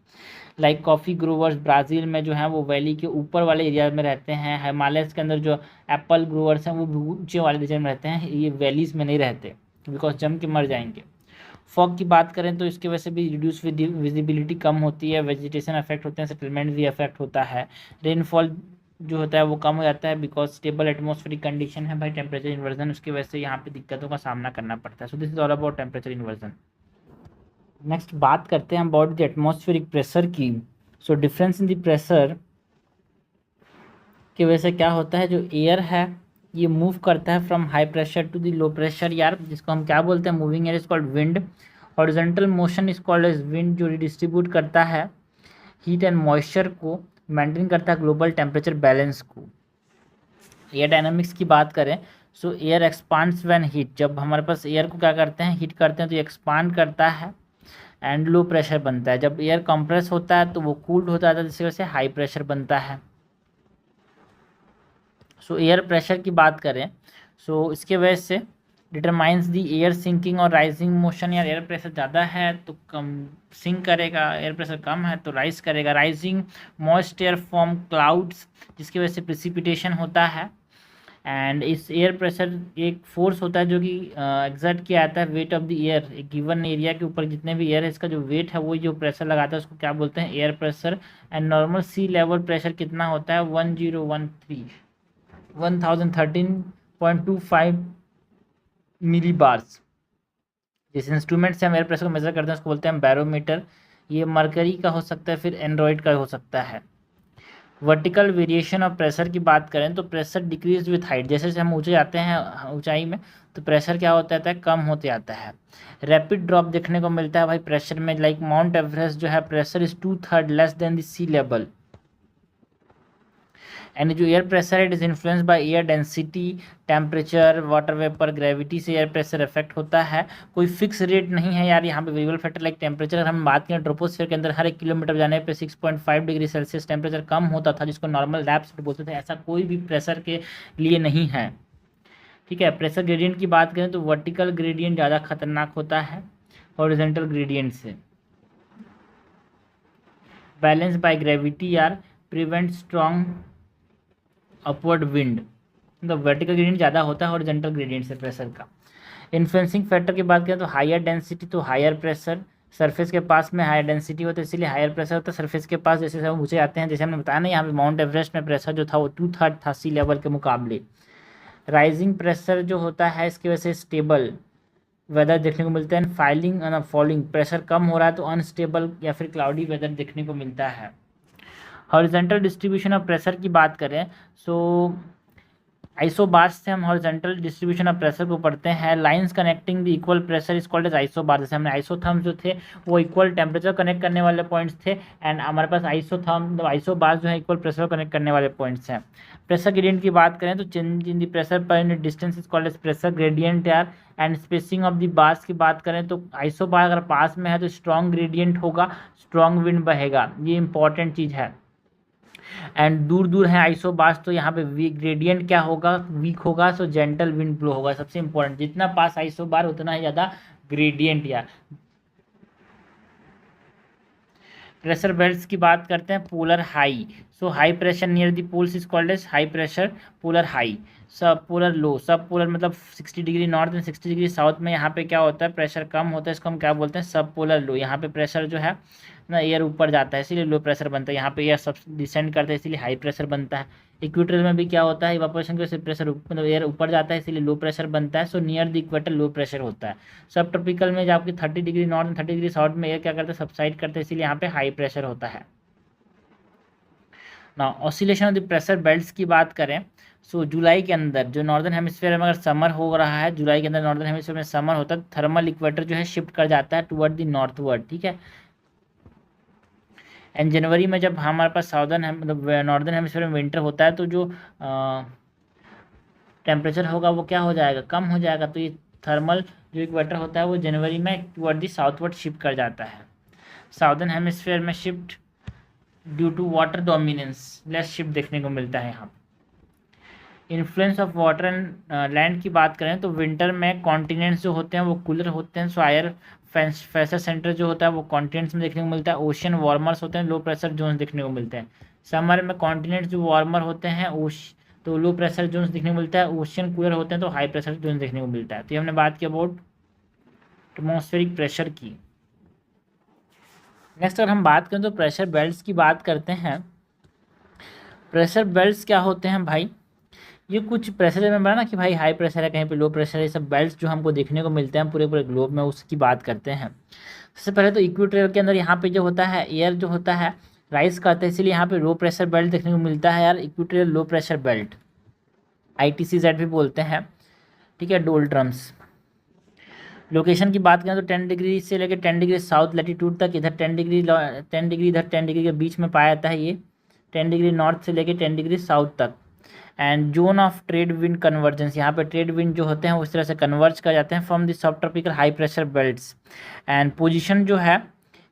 लाइक कॉफ़ी ग्रोवर्स ब्राज़ील में जो है वो वैली के ऊपर वाले एरिया में रहते हैं। हिमालयस के अंदर जो एप्पल ग्रोवर्स हैं वो भी ऊंचे वाले रीजन में रहते हैं, ये वैलीज़ में नहीं रहते, बिकॉज जम के मर जाएंगे। फॉग की बात करें तो इसके वजह से भी रिड्यूस विजिबिलिटी कम होती है, वेजिटेशन अफेक्ट होते हैं, सेटलमेंट भी अफेक्ट होता है। रेनफॉल जो होता है वो कम हो जाता है, बिकॉज स्टेबल एटमॉस्फेरिक कंडीशन है भाई टेम्परेचर इन्वर्जन, उसकी वजह से यहाँ पे दिक्कतों का सामना करना पड़ता है। So this is all about temperature inversion. Next बात करते हैं अबाउट द एटमॉस्फेरिक प्रेशर की। So difference in the pressure की वजह से क्या होता है, जो एयर है ये मूव करता है from high pressure to the low pressure यार, जिसको हम क्या बोलते हैं, moving air is called wind. Horizontal motion is called as wind, जो रिडिस्ट्रीब्यूट करता है हीट एंड मॉइस्चर को, मेंटेन करता है ग्लोबल टेम्परेचर बैलेंस को। एयर डायनामिक्स की बात करें, so air expands when heat, जब हमारे पास एयर को क्या करते हैं, हीट करते हैं तो एक्सपांड करता है एंड लो प्रेशर बनता है। जब एयर कंप्रेस होता है तो वो कूल्ड होता है, जिसकी वजह से हाई प्रेशर बनता है। सो एयर प्रेशर की बात करें, सो इसके वजह से डिटरमाइंस दी एयर सिंकिंग और राइजिंग मोशन। यार एयर प्रेशर ज़्यादा है तो कम सिंक करेगा, एयर प्रेशर कम है तो राइज करेगा। Rising moist air form clouds, जिसकी वजह से प्रिसिपिटेशन होता है। एंड इस एयर प्रेशर एक फोर्स होता है जो कि एग्जर्ट किया जाता है वेट ऑफ द एयर, एक गिवन एरिया के ऊपर जितने भी एयर है इसका जो वेट है वो जो प्रेशर लगाता है उसको क्या बोलते हैं, air pressure. And normal sea level pressure कितना होता है, 1013.25 मिली बार्स। जिस इंस्ट्रूमेंट से हम एयर प्रेशर को मेजर करते हैं उसको बोलते हैं बैरोमीटर। ये मरकरी का हो सकता है, फिर एंड्रॉयड का हो सकता है। वर्टिकल वेरिएशन ऑफ प्रेशर की बात करें तो प्रेशर डिक्रीज विथ हाइट, जैसे जैसे हम ऊंचे जाते हैं ऊंचाई में तो प्रेशर क्या होता है, कम होते आता है। रैपिड ड्रॉप देखने को मिलता है भाई प्रेशर में, लाइक माउंट एवरेस्ट जो है pressure is 2/3 less than the sea level. And जो एयर प्रेशर है it is influence by air density, temperature, water vapour, gravity से एयर प्रेशर इफेक्ट होता है। कोई फिक्स रेट नहीं है यार यहाँ पे वेरिएबल फैक्टर। लाइक टेम्परेचर अगर हम बात करें, ट्रोपोस्फीयर के अंदर हर 1 किलोमीटर जाने पे 6.5 डिग्री सेल्सियस टेम्परेचर कम होता था, जिसको नॉर्मल लैप्स बोलते थे। ऐसा कोई भी प्रेशर के लिए नहीं है, ठीक है। प्रेशर ग्रेडियंट की बात करें तो वर्टिकल ग्रेडियंट ज़्यादा खतरनाक होता है हॉरिजॉन्टल ग्रेडियंट से। बैलेंस बाय ग्रेविटी यार प्रिवेंट स्ट्रॉन्ग अपवर्ड विंड, मतलब वर्टिकल ग्रेडियंट ज़्यादा होता है हॉरिजॉन्टल ग्रेडियंट से प्रेशर का। इन्फ्लुएंसिंग फैक्टर की बात करें तो हायर डेंसिटी तो हायर प्रेशर, सरफेस के पास में हायर डेंसिटी होता है इसीलिए हायर प्रेशर होता है। सरफेस के पास जैसे हम ऊँचे आते हैं, जैसे हमने बताया ना यहाँ पे माउंट एवरेस्ट में प्रेशर जो था वो 2/3 था सी लेवल के मुकाबले। राइजिंग प्रेशर जो होता है इसकी वजह से स्टेबल वेदर देखने को मिलता है। फाइलिंग फॉलिंग प्रेशर कम हो रहा है तो अनस्टेबल या फिर क्लाउडी वेदर देखने को मिलता है। हॉरिजॉन्टल डिस्ट्रीब्यूशन ऑफ प्रेशर की बात करें, सो आइसोबार्स से हम हॉरिजॉन्टल डिस्ट्रीब्यूशन ऑफ प्रेशर को पढ़ते हैं। Lines connecting the equal pressure is called as isobar. जैसे हमने आइसोथर्म्स जो थे वो इक्वल टेम्परेचर कनेक्ट करने वाले पॉइंट्स थे, एंड हमारे पास आइसोबार्स जो है इक्वल प्रेशर कनेक्ट करने वाले पॉइंट्स हैं। प्रेशर ग्रेडियंट की बात करें तो change in the pressure per unit distance is called as pressure gradient यार। And spacing of the bars की बात करें तो आइसोबार अगर पास में है तो स्ट्रॉन्ग ग्रेडियंट होगा, स्ट्रॉन्ग विंड बहेगा, ये इंपॉर्टेंट चीज़ है। एंड दूर दूर है आइसोबार्स तो यहाँ पे ग्रेडियंट क्या होगा, वीक होगा, सो जेंटल विंड ब्लो होगा। सबसे इंपॉर्टेंट, जितना पास आइसोबार उतना ही ज़्यादा ग्रेडियंट। या प्रेशर बेल्ट्स की बात करते हैं, polar high, so high pressure near the poles is called as high pressure polar high. Sub polar low, sub polar मतलब 60 degree north and 60 degree south में यहाँ पे क्या होता है, प्रेशर कम होता है, इसको हम क्या बोलते हैं, सब पोलर लो। यहाँ पे प्रेशर जो है ना एयर ऊपर जाता है इसीलिए लो प्रेशर बनता है, यहाँ पे एयर सब डिसेंड करता है इसीलिए हाई प्रेशर बनता है। इक्वेटर में भी क्या होता है, इवापोरेशन की वजह से प्रेशर मतलब एयर ऊपर जाता है इसीलिए लो प्रेशर बनता है। So near the equator low pressure होता है। सब ट्रॉपिकल में जब आपकी 30 degree north and 30 degree south में एयर क्या करता है, सबसाइड करता है इसीलिए यहाँ पे हाई प्रेशर होता है ना। Oscillation of the pressure belts की बात करें, सो जुलाई के अंदर जो नॉर्दर्न हेमिस्फीयर में अगर समर हो रहा है, जुलाई के अंदर नॉर्दर्न हेमिस्फीयर में समर होता है, थर्मल इक्वेटर जो है शिफ्ट कर जाता है टुवर्ड द नॉर्थवर्ड, ठीक है। एंड जनवरी में जब हमारे पास साउदर्न मतलब नॉर्दर्न हेमिस्फीयर में विंटर होता है तो जो टेम्परेचर होगा वो क्या हो जाएगा, कम हो जाएगा। तो ये थर्मल जो इक्वेटर होता है वो जनवरी में टुवर्ड द साउथवर्ड शिफ्ट कर जाता है। साउदर्न हेमिस्फीयर में shift due to water dominance less shift देखने को मिलता है यहाँ। Influence of water and land की बात करें तो विंटर में कॉन्टिनेंट्स जो होते हैं वो कूलर होते हैं, सो हायर प्रेशर सेंटर जो होता है वो कॉन्टिनेंट्स में देखने को मिलता है। ओशियन वार्मर्स होते हैं, लो प्रेशर जोन्स देखने को मिलते हैं। समर में कॉन्टिनेंट्स जो वार्मर होते हैं तो लो प्रेशर जोन्स देखने को मिलता है। ओशियन कूलर होते हैं तो हाई प्रेशर जोन्स देखने को मिलता है। तो ये हमने बात की अबाउट एटमॉस्फेरिक प्रेशर की। नेक्स्ट अगर हम बात करें तो प्रेशर बेल्ट्स की बात करते हैं। प्रेशर बेल्ट्स क्या होते हैं भाई, ये कुछ प्रेशर में बना ना कि भाई हाई प्रेशर है, कहीं पे लो प्रेशर है, ये सब बेल्ट्स जो हमको देखने को मिलते हैं पूरे पूरे ग्लोब में उसकी बात करते हैं। सबसे पहले तो इक्वेटर के अंदर यहाँ पे जो होता है एयर जो होता है राइज करता है इसीलिए यहाँ पे लो प्रेशर बेल्ट देखने को मिलता है यार, equatorial low pressure belt ITCZ भी बोलते हैं, ठीक है। डोल्ट्रम्स लोकेशन की बात करें तो 10 डिग्री से लेकर 10 डिग्री साउथ लैटिट्यूड तक, इधर 10 डिग्री इधर 10 डिग्री के बीच में पाया जाता है ये, 10 डिग्री नॉर्थ से लेकर 10 डिग्री साउथ तक। And zone of trade wind convergence, यहाँ पे ट्रेड विंड जो होते हैं उस तरह से कन्वर्ज कर जाते हैं from the sub tropical high pressure belts. And position जो है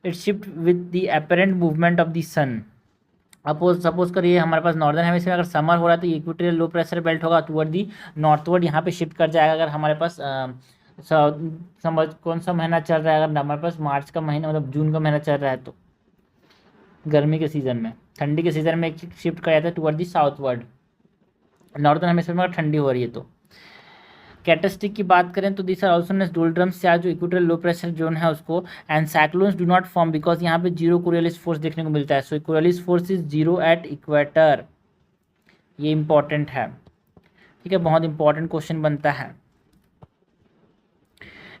it shift with the apparent movement of the sun. Suppose करिए हमारे पास नॉर्दर्न हेमिस्फीयर अगर समर हो रहा है तो इक्वेटोरियल लो प्रेशर बेल्ट होगा टुवर्ड दी नॉर्थवर्ड, यहाँ पे शिफ्ट कर जाएगा। अगर हमारे पास समझ कौन सा महीना चल रहा है, अगर हमारे पास मार्च का महीना मतलब जून का महीना चल रहा है तो गर्मी के सीज़न में, ठंडी के सीज़न में शिफ्ट कर जाता है toward the southward. Northern hemisphere में अगर ठंडी हो रही है तो। कैरेक्टरिस्टिक की बात करें तो this are also ness doldrums या जो इक्वेटोरियल लो प्रेशर जोन है उसको। And cyclones do not form because यहाँ पे जीरो कोरियोलिस फोर्स देखने को मिलता है। So Coriolis force is zero at equator, ये इंपॉर्टेंट है, ठीक है, बहुत इंपॉर्टेंट क्वेश्चन बनता है।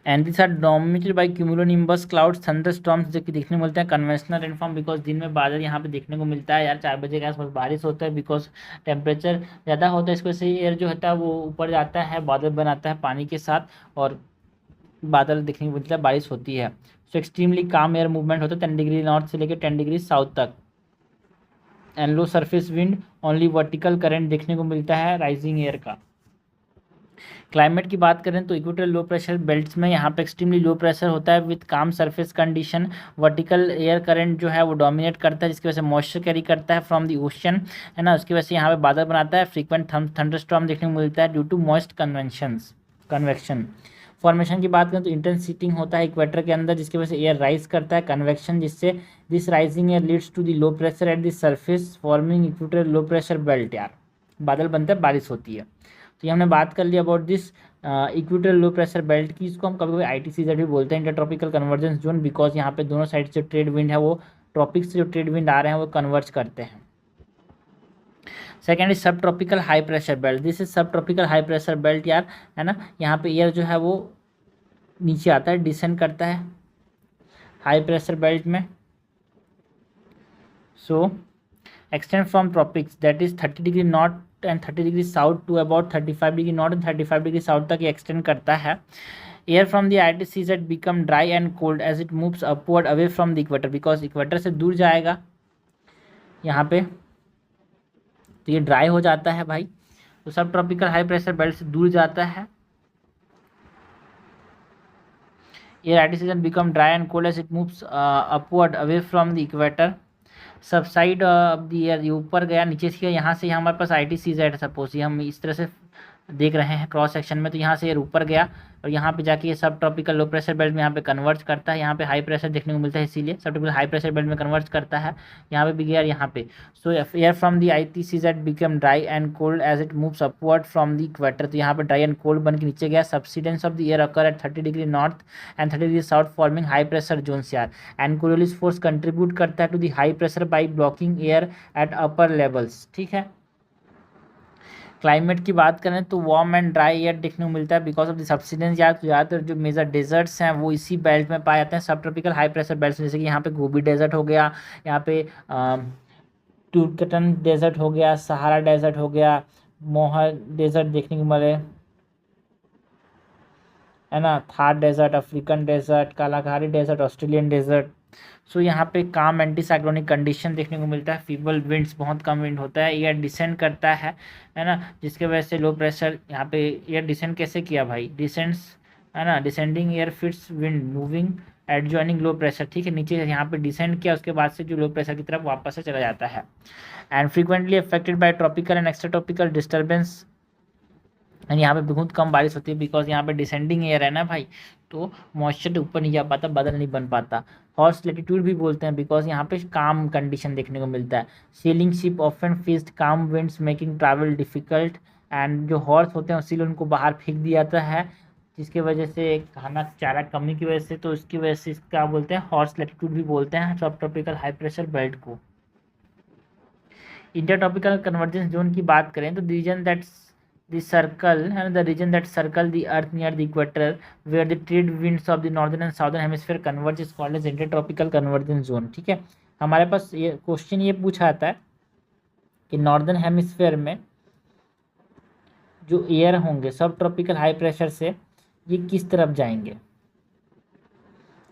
And this are dominated by cumulonimbus clouds thunder storms जो कि देखने को मिलते हैं। कन्वेंशनल रेनफॉर्म बिकॉज दिन में बादल यहाँ पे देखने को मिलता है यार, 4 बजे के आसपास बारिश होता है बिकॉज टेम्परेचर ज़्यादा होता है, इस वजह से एयर जो होता है वो ऊपर जाता है, बादल बनाता है पानी के साथ और बादल देखने को मिलता है, बारिश होती है। सो एक्सट्रीमली काम एयर मूवमेंट होता है 10 डिग्री नॉर्थ से लेकर 10 डिग्री साउथ तक। And low surface wind, only vertical current देखने को मिलता है राइजिंग एयर का। क्लाइमेट की बात करें तो इक्वेटोरियल लो प्रेशर बेल्ट्स में यहाँ पे एक्सट्रीमली लो प्रेशर होता है विथ काम surface condition. Vertical air current जो है वो डोमिनेट करता है जिसकी वजह से मॉइस्चर कैरी करता है फ्रॉम द ओशन, है ना, उसकी वजह से यहाँ पे बादल बनाता है। फ्रीक्वेंट थंडरस्टॉर्म देखने को मिलता है due to moist convection. Formation की बात करें तो इंटेंस हीटिंग होता है इक्वेटर के अंदर जिसकी वजह से एयर राइज करता है, कन्वेक्शन, जिससे this rising air leads to the low pressure at the surface forming equatorial low pressure belt. यार बादल बनते हैं, बारिश होती है। तो ये हमने बात कर ली about this equatorial low pressure belt की। इसको हम कभी कभी ITCZ भी बोलते हैं, इंटरट्रॉपिकल कन्वर्जेंस जोन, बिकॉज यहाँ पे दोनों साइड से ट्रेड विंड है वो ट्रॉपिक्स से जो ट्रेड विंड आ रहे हैं वो कन्वर्ज करते हैं। सेकेंड इज सब tropical high pressure belt. This is सब ट्रॉपिकल हाई प्रेशर बेल्ट यार, है ना, यहाँ पे एयर जो है वो नीचे आता है, डिसेंड करता है हाई प्रेशर बेल्ट में। So extend from tropics that is 30 degree north and 30 degree south to about 35 degree north and 35 degree south तक एक्सटेंड करता है। Air from the ITCZ become dry and cold as it moves upward away from the equator, because equator से दूर जाएगा यहाँ पे तो ये ड्राई हो जाता है भाई। तो सब ट्रॉपिकल हाई प्रेशर बेल्ट से दूर जाता है। Air ITCZ become dry and cold as it moves upward away from the equator. Subside of the year, ये ऊपर गया नीचे से, यहाँ से यहाँ हमारे पास ITCZ है, सपोज ये हम इस तरह से देख रहे हैं क्रॉस सेक्शन में, तो यहाँ से एयर ऊपर गया और यहाँ पे जाके ये सब ट्रॉपिकल लो प्रेशर बेल्ट में यहाँ पे कन्वर्ज करता है, यहाँ पे हाई प्रेशर देखने को मिलता है, इसीलिए sub tropical high pressure belt में कन्वर्ज करता है, यहाँ पे भी गया यहाँ पे। So air from the ITCZ become dry and cold as it moves upward from the equator, तो यहाँ पे ड्राई एंड कोल्ड बन के नीचे गया। Subsidence of the air occur at 30 degree north and 30 degree south forming high pressure zones यार, and Coriolis force contribute करता है to the high pressure by blocking air at upper levels, ठीक है। Climate की बात करें तो वार्म एंड ड्राई एयर देखने को मिलता है बिकॉज ऑफ द सब्सिडेंस यार, तो ज़्यादातर जो मेजर डेजर्ट्स हैं वो इसी बेल्ट में पाए जाते हैं, sub tropical high pressure belt, जैसे कि यहाँ पे गोबी डेजर्ट हो गया, यहाँ पे टूरकटन डेजर्ट हो गया, सहारा डेजर्ट हो गया, मोहर डेजर्ट देखने को मिले, है ना, Thar desert, African desert, Kalahari desert, Australian desert. So यहाँ पे काम एंटी साइक्लोनिक कंडीशन देखने को मिलता है, फीबल विंड्स, बहुत कम विंड होता है, एयर डिसेंड करता है ना, जिसके वजह से लो प्रेशर यहाँ पे एयर डिसेंड कैसे किया भाई, डिसेंड्स, है ना, descending air fits wind moving at joining low pressure, ठीक है, नीचे यहाँ पे डिसेंड किया, उसके बाद से जो लो प्रेशर की तरफ वापस से चला जाता है। And frequently affected by tropical and extra tropical disturbance, and यहाँ पे बहुत कम बारिश होती है बिकॉज यहाँ पे डिसेंडिंग एयर है ना भाई, तो मॉइस्चर ऊपर नहीं जा पाता, बादल नहीं बन पाता। हॉर्स लैटिट्यूड भी बोलते हैं बिकॉज यहाँ पे काम कंडीशन देखने को मिलता है। सेलिंग शिप ऑफन फेस्ड काम winds making travel difficult, and जो हॉर्स होते हैं उसीलिए उनको बाहर फेंक दिया जाता है, जिसकी वजह से खाना चारा कमी की वजह से, तो इसकी वजह से इसका बोलते हैं हॉर्स लैटिट्यूड भी बोलते हैं sub tropical high pressure belt को। इंटर ट्रॉपिकल कन्वर्जेंस जोन की बात करें तो region that's the circle and the region that circle the earth near the equator where the trade winds of the northern and southern hemisphere converge is called as intertropical convergence zone, ठीक है। हमारे पास ये question ये पूछा आता है कि northern hemisphere में जो एयर होंगे सब ट्रॉपिकल हाई प्रेशर से ये किस तरफ जाएंगे,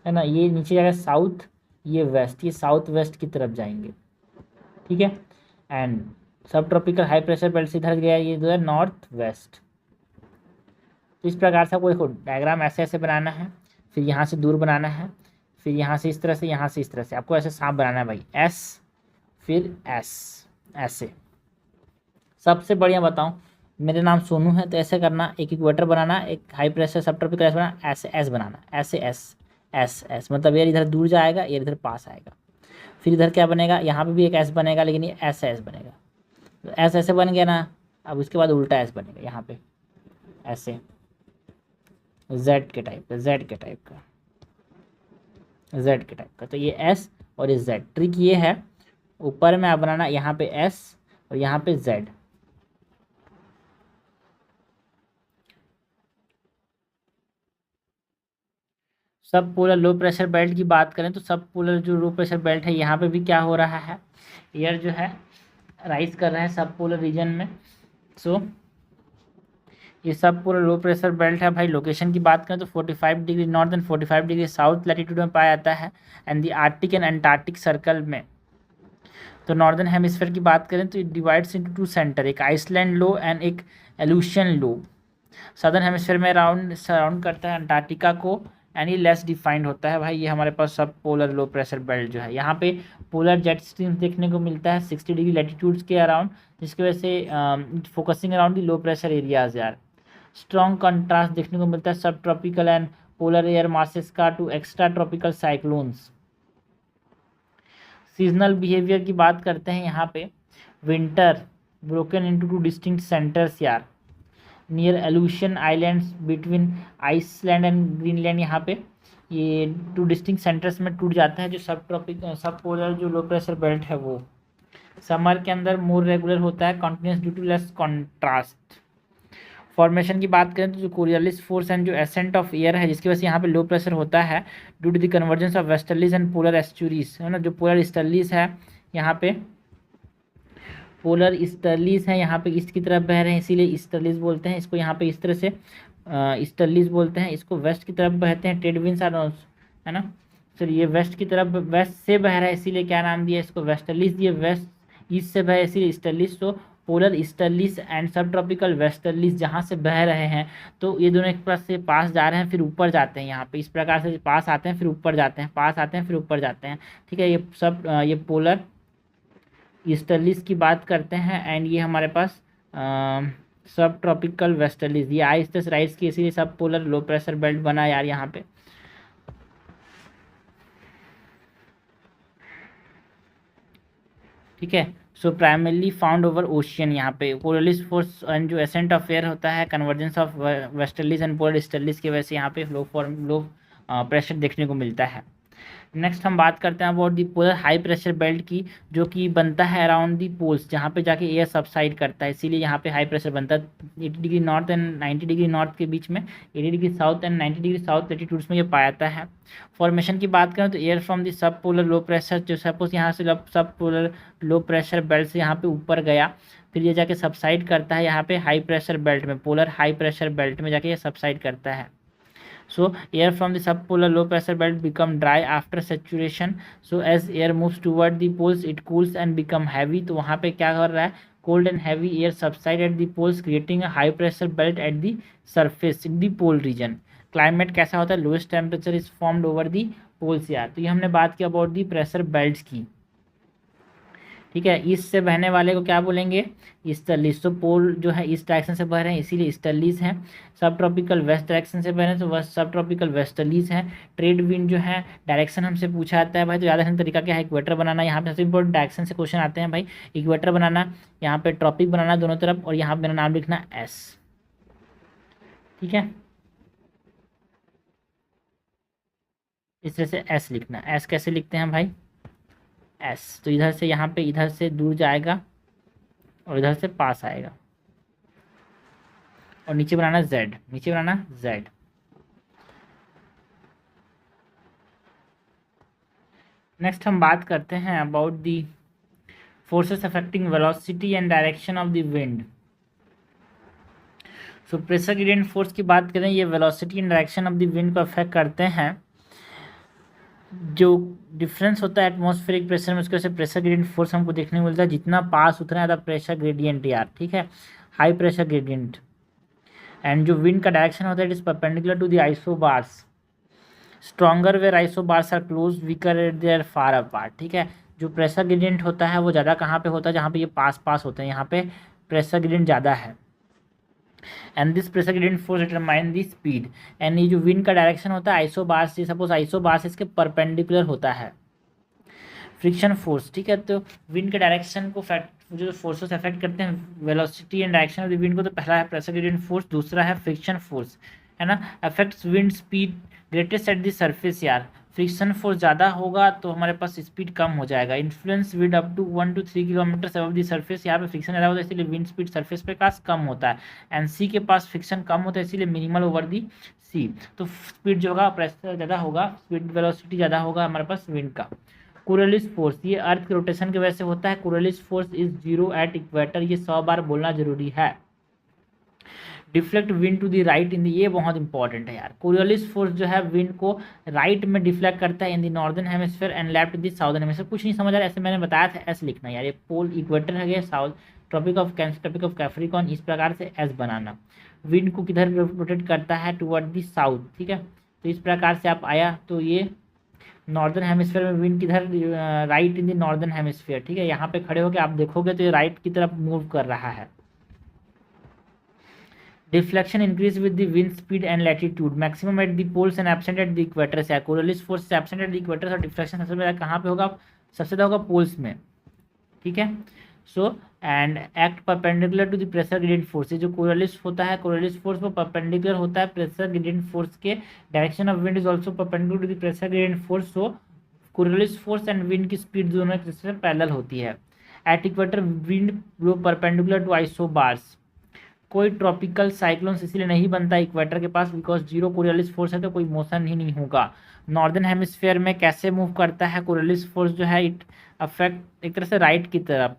है ना, ये नीचे जाएगा साउथ, ये वेस्ट, ये साउथ वेस्ट की तरफ जाएंगे, ठीक है। एंड सब ट्रॉपिकल हाई प्रेशर बेल्ट से इधर गया, ये जो है नॉर्थ वेस्ट। तो इस प्रकार से आपको देखो डायग्राम ऐसे ऐसे बनाना है, फिर यहाँ से दूर बनाना है, फिर यहाँ से इस तरह से, यहाँ से इस तरह से, आपको ऐसे सांप बनाना है भाई, एस फिर एस, ऐसे। सबसे बढ़िया बताऊँ, मेरे नाम सोनू है तो ऐसे करना, एक इक्वेटर बनाना, एक हाई प्रेशर सब ट्रॉपिकल ऐसे बनाना, ऐसे एस बनाना, ऐसे एस एस एस, मतलब एयर इधर दूर जाएगा, एयर इधर पास आएगा। फिर इधर क्या बनेगा, यहाँ पे भी एक एस बनेगा, लेकिन ये ऐसे एस बनेगा, तो एस ऐसे बन गया ना। अब उसके बाद उल्टा एस बनेगा यहाँ पे ऐसे, जेड के टाइप का, जेड के टाइप का, जेड के टाइप का, तो ये एस और ये जेड। ट्रिक ये है, ऊपर में आप बनाना यहाँ पे एस और यहाँ पे जेड। सब पोलर लो प्रेशर बेल्ट की बात करें तो सब पोलर जो लो प्रेशर बेल्ट है, यहाँ पे भी क्या हो रहा है, एयर जो है राइज कर रहा है सब पोलर रीजन में। सो ये सब पूरा लो प्रेशर बेल्ट है भाई। लोकेशन की बात करें तो 45 degree north and 45 degree south latitude में पाया जाता है, and the Arctic and Antarctic circle में। तो नॉर्दर्न हेमिस्फीयर की बात करें तो it divides into two centre, एक आइसलैंड लो एंड एक एलुशियन लो। सदर्न हेमिस्फीयर में सराउंड करता है अंटार्कटिका को, एंड ये लेस डिफाइंड होता है भाई। ये हमारे पास सब पोलर लो प्रेशर बेल्ट जो है, यहाँ पे पोलर जेट स्ट्रीम्स देखने को मिलता है 60 डिग्री लैटिट्यूड्स के अराउंड, जिसकी वजह से focusing around the low pressure areas यार। स्ट्रॉन्ग कंट्रास्ट देखने को मिलता है subtropical and polar air masses का to extratropical cyclones. Seasonal behaviour की बात करते हैं यहाँ पे, winter broken into two distinct centres यार, near Aleutian islands between Iceland and Greenland. यहाँ पे ये टू डिस्टिंक्ट सेंटर्स में टूट जाता है जो सब पोलर जो लो प्रेशर बेल्ट है वो। समर के अंदर मोर रेगुलर होता है continuous due to less contrast. Formation की बात करें तो जो कोरियोलिस फोर्स एंड जो एसेंट ऑफ एयर है, जिसकी वजह से यहाँ पे लो प्रेशर होता है due to the convergence of westerlies and polar easterlies, है ना। जो पोलर ईस्टर्लीज है यहाँ पे, पोलर ईस्टर्लीज है यहाँ पे ईस्ट की तरफ बह रहे हैं, इसीलिए ईस्टर्लीज बोलते हैं इसको। यहाँ पे इस तरह से ईस्टर्लीज बोलते हैं इसको। वेस्ट की तरफ बहते हैं ट्रेड विंड्स आर, है ना। सर ये वेस्ट की तरफ, वेस्ट से बह रहा है इसीलिए क्या नाम दिया इसको, वेस्टर्लीज। ये वेस्ट ईस्ट से बह इसीलिए ईस्टर्लीज। तो पोलर ईस्टर्लीज एंड सब ट्रॉपिकल वेस्टर्लीज जहाँ से बह रहे हैं, तो ये दोनों एक पास से पास जा रहे हैं फिर ऊपर जाते हैं। यहाँ पे इस प्रकार से पास आते हैं फिर ऊपर जाते हैं, पास आते हैं फिर ऊपर जाते हैं, ठीक है। ये सब ये पोलर ईस्टर्लीज की बात करते हैं। एंड ये हमारे पास सब ट्रॉपिकल वेस्टर्लीज, ये आइस राइज की इसीलिए सब पोलर लो प्रेशर बेल्ट बना यार यहाँ पे। ठीक है। सो प्राइमरली फाउंड ओवर ओशियन, यहाँ पे कोरलिस फोर्स एंड जो एसेंट ऑफ एयर होता है, convergence of westerlies and polar easterlies की वजह से यहाँ पे लो प्रेशर देखने को मिलता है। नेक्स्ट हम बात करते हैं about the polar high pressure belt की, जो कि बनता है अराउंड दी पोल्स, जहाँ पे जाके एयर सबसाइड करता है, इसीलिए यहाँ पे हाई प्रेशर बनता है 80 degree north and 90 degree north के बीच में, 80 degree south and 90 degree south latitudes में ये पाया जाता है। फॉर्मेशन की बात करें तो एयर फ्रॉम दी सब पोलर लो प्रेशर, जो सपोज यहाँ से सब पोलर लो प्रेशर बेल्ट से यहाँ पे ऊपर गया, फिर ये जाके सबसाइड करता है यहाँ पे हाई प्रेशर बेल्ट में, पोलर हाई प्रेशर बेल्ट में जाके ये सबसाइड करता है। So air from the subpolar low pressure belt become dry after saturation. So as air moves toward the poles it cools and become heavy. तो वहाँ पे क्या कर रहा है, cold and heavy air subside at the poles creating a high pressure belt at the surface in the pole region. Climate कैसा होता है, lowest temperature is formed over the poles यार। तो ये हमने बात की अबाउट दी प्रेशर बेल्ट्स की। ठीक है, ईस्ट से बहने वाले को क्या बोलेंगे, ईस्टर्लीज। तो पोल जो है ईस्ट डायरेक्शन से बह रहे हैं इसीलिए ईस्टर्लीज हैं। सब ट्रॉपिकल वेस्ट डायरेक्शन से बह रहे हैं तो वह सब ट्रॉपिकल वेस्टर्लीज हैं। ट्रेड विंड जो है डायरेक्शन हमसे पूछा जाता है भाई, तो याद रखने तरीका क्या है, इक्वेटर बनाना। यहाँ पे सबसे इंपॉर्टेंट डायरेक्शन से क्वेश्चन आते हैं भाई, इक्वेटर बनाना, यहाँ पे ट्रॉपिक बनाना दोनों तरफ, और यहाँ पे मेरा नाम लिखना एस। ठीक है, इस तरह से एस लिखना। एस कैसे लिखते हैं भाई, एस तो इधर से यहाँ पे इधर से दूर जाएगा और इधर से पास आएगा, और नीचे बनाना जेड, नीचे बनाना जेड। नेक्स्ट हम बात करते हैं about the forces affecting velocity and direction of the wind. So pressure gradient force की बात करें, ये velocity and direction of the wind को अफेक्ट करते हैं। जो डिफरेंस होता है एटमॉस्फेरिक प्रेशर में, उसकी वजह से प्रेशर ग्रेडियंट फोर्स हमको देखने को मिलता है, जितना पास उतना ज़्यादा प्रेशर ग्रेडियंट यार। ठीक है, हाई प्रेशर ग्रेडियंट। एंड जो विंड का डायरेक्शन होता है it is perpendicular to the isobars, stronger where isobars are close, weaker they are far apart. ठीक है, जो प्रेशर ग्रेडियंट होता है वो ज़्यादा कहाँ पे होता है, जहाँ पे ये पास पास होते हैं, यहाँ पे प्रेशर ग्रेडियंट ज़्यादा है। And this pressure gradient force determine the speed. And ये जो विंड का डायरेक्शन होता है आइसोबार्स, सपोज आइसोबार्स इसके परपेंडिकुलर होता है। फ्रिक्शन फोर्स, ठीक है, तो विंड के डायरेक्शन को जो फोर्सेस अफेक्ट करते हैं velocity and direction of the wind को, तो पहला है प्रेशर ग्रेडियंट फोर्स, दूसरा है फ्रिक्शन फोर्स, है ना। Affects wind speed greatest at the surface यार, फ्रिक्शन फोर्स ज़्यादा होगा तो हमारे पास स्पीड कम हो जाएगा। Influence wind up to 1 to 3 kilometre above the surface, यहाँ पे फ्रिक्शन ज़्यादा होता है इसलिए विंड स्पीड सरफेस पे पास कम होता है। एंड सी के पास फ्रिक्शन कम होता है इसीलिए मिनिमल ओवर दी सी, तो स्पीड जो होगा प्रेशर ज़्यादा होगा, स्पीड वेलोसिटी ज़्यादा होगा हमारे पास विंड का। कोरियोलिस फोर्स, ये अर्थ के रोटेशन की वजह से होता है। Coriolis force is 0 at equator, ये 100 बार बोलना जरूरी है। Deflect wind to the right in the, ये बहुत इंपॉर्टेंट है यार। कोरियोलिस फोर्स जो है विंड को राइट में डिफ्लेक्ट करता है in the northern hemisphere and left the southern hemisphere. कुछ नहीं समझ आ रहा, ऐसे मैंने बताया था एस लिखना यार, ये पोल इक्वेटर है, south Tropic of Cancer, Tropic of Capricorn, इस प्रकार से एस बनाना। विंड को किधर रोटेट करता है, टुवर्ड द साउथ। ठीक है, तो इस प्रकार से आप आया तो ये नॉर्दर्न हेमिस्फीयर में विंड किधर, right in the northern hemisphere. ठीक है, यहाँ पे खड़े होकर आप देखोगे तो ये राइट की तरफ मूव कर रहा है। Deflection increase with the wind speed and latitude, maximum at the poles and absent at the equator. से कोरियोलिस फोर्स से एब्सेंट एट द इक्वेटर, और डिफ्लेक्शन सबसे ज़्यादा कहाँ पे होगा, सबसे ज़्यादा होगा पोल्स में। ठीक है, so and act perpendicular to the pressure gradient force, जो कोरियोलिस होता है, कोरियोलिस फोर्स वो परपेंडिकुलर होता है प्रेशर ग्रेडियंट फोर्स के। Direction of wind is also perpendicular to the pressure gradient force, so Coriolis force and wind की speed दोनों एक दूसरे से पैरेलल होती है। At equator wind blow perpendicular to isobars, कोई ट्रॉपिकल साइक्लोन्स इसीलिए नहीं बनता इक्वेटर के पास, बिकॉज 0 कोरियोलिस फोर्स है तो कोई मोशन ही नहीं होगा। नॉर्दर्न हेमिस्फीयर में कैसे मूव करता है कोरियोलिस फोर्स जो है, इट अफेक्ट एक तरह से राइट की तरफ,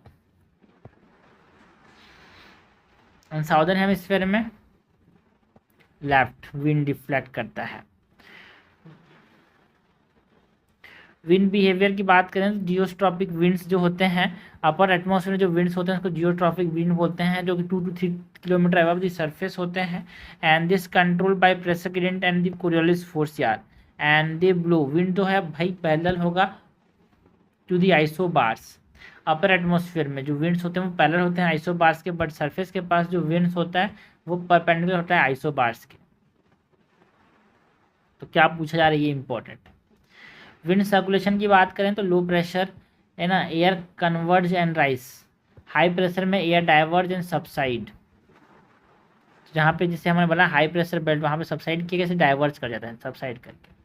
और साउदर्न हेमिस्फीयर में लेफ्ट विंड डिफ्लेक्ट करता है। विंड बिहेवियर की बात करें तो जियोस्ट्रॉपिक विंड्स जो होते हैं, अपर एटमॉस्फेयर में जो विंड्स होते हैं उसको जियोट्रॉपिक विंड बोलते हैं, जो कि 2 to 3 kilometre above the surface होते हैं। And this control by pressure gradient and the Coriolis force यार। एंड दे ब्लो, विंड जो है भाई पैरेलल होगा to the isobars. Upper atmosphere में जो विंड्स होते हैं वो पैरेलल होते हैं आइसोबार्स के, बट सरफेस के पास जो विंड्स होता है वो परपेंडिकुलर होता है आइसोबार्स के। तो क्या पूछा जा रहा है ये इंपॉर्टेंट है। विंड सर्कुलेशन की बात करें तो लो प्रेशर है ना, air converge and rise, high pressure में एयर डाइवर्ज एंड सबसाइड। जहाँ पे जैसे हमने बोला हाई प्रेशर बेल्ट, वहाँ पे सबसाइड किए कैसे डाइवर्ज कर जाता है, सबसाइड करके।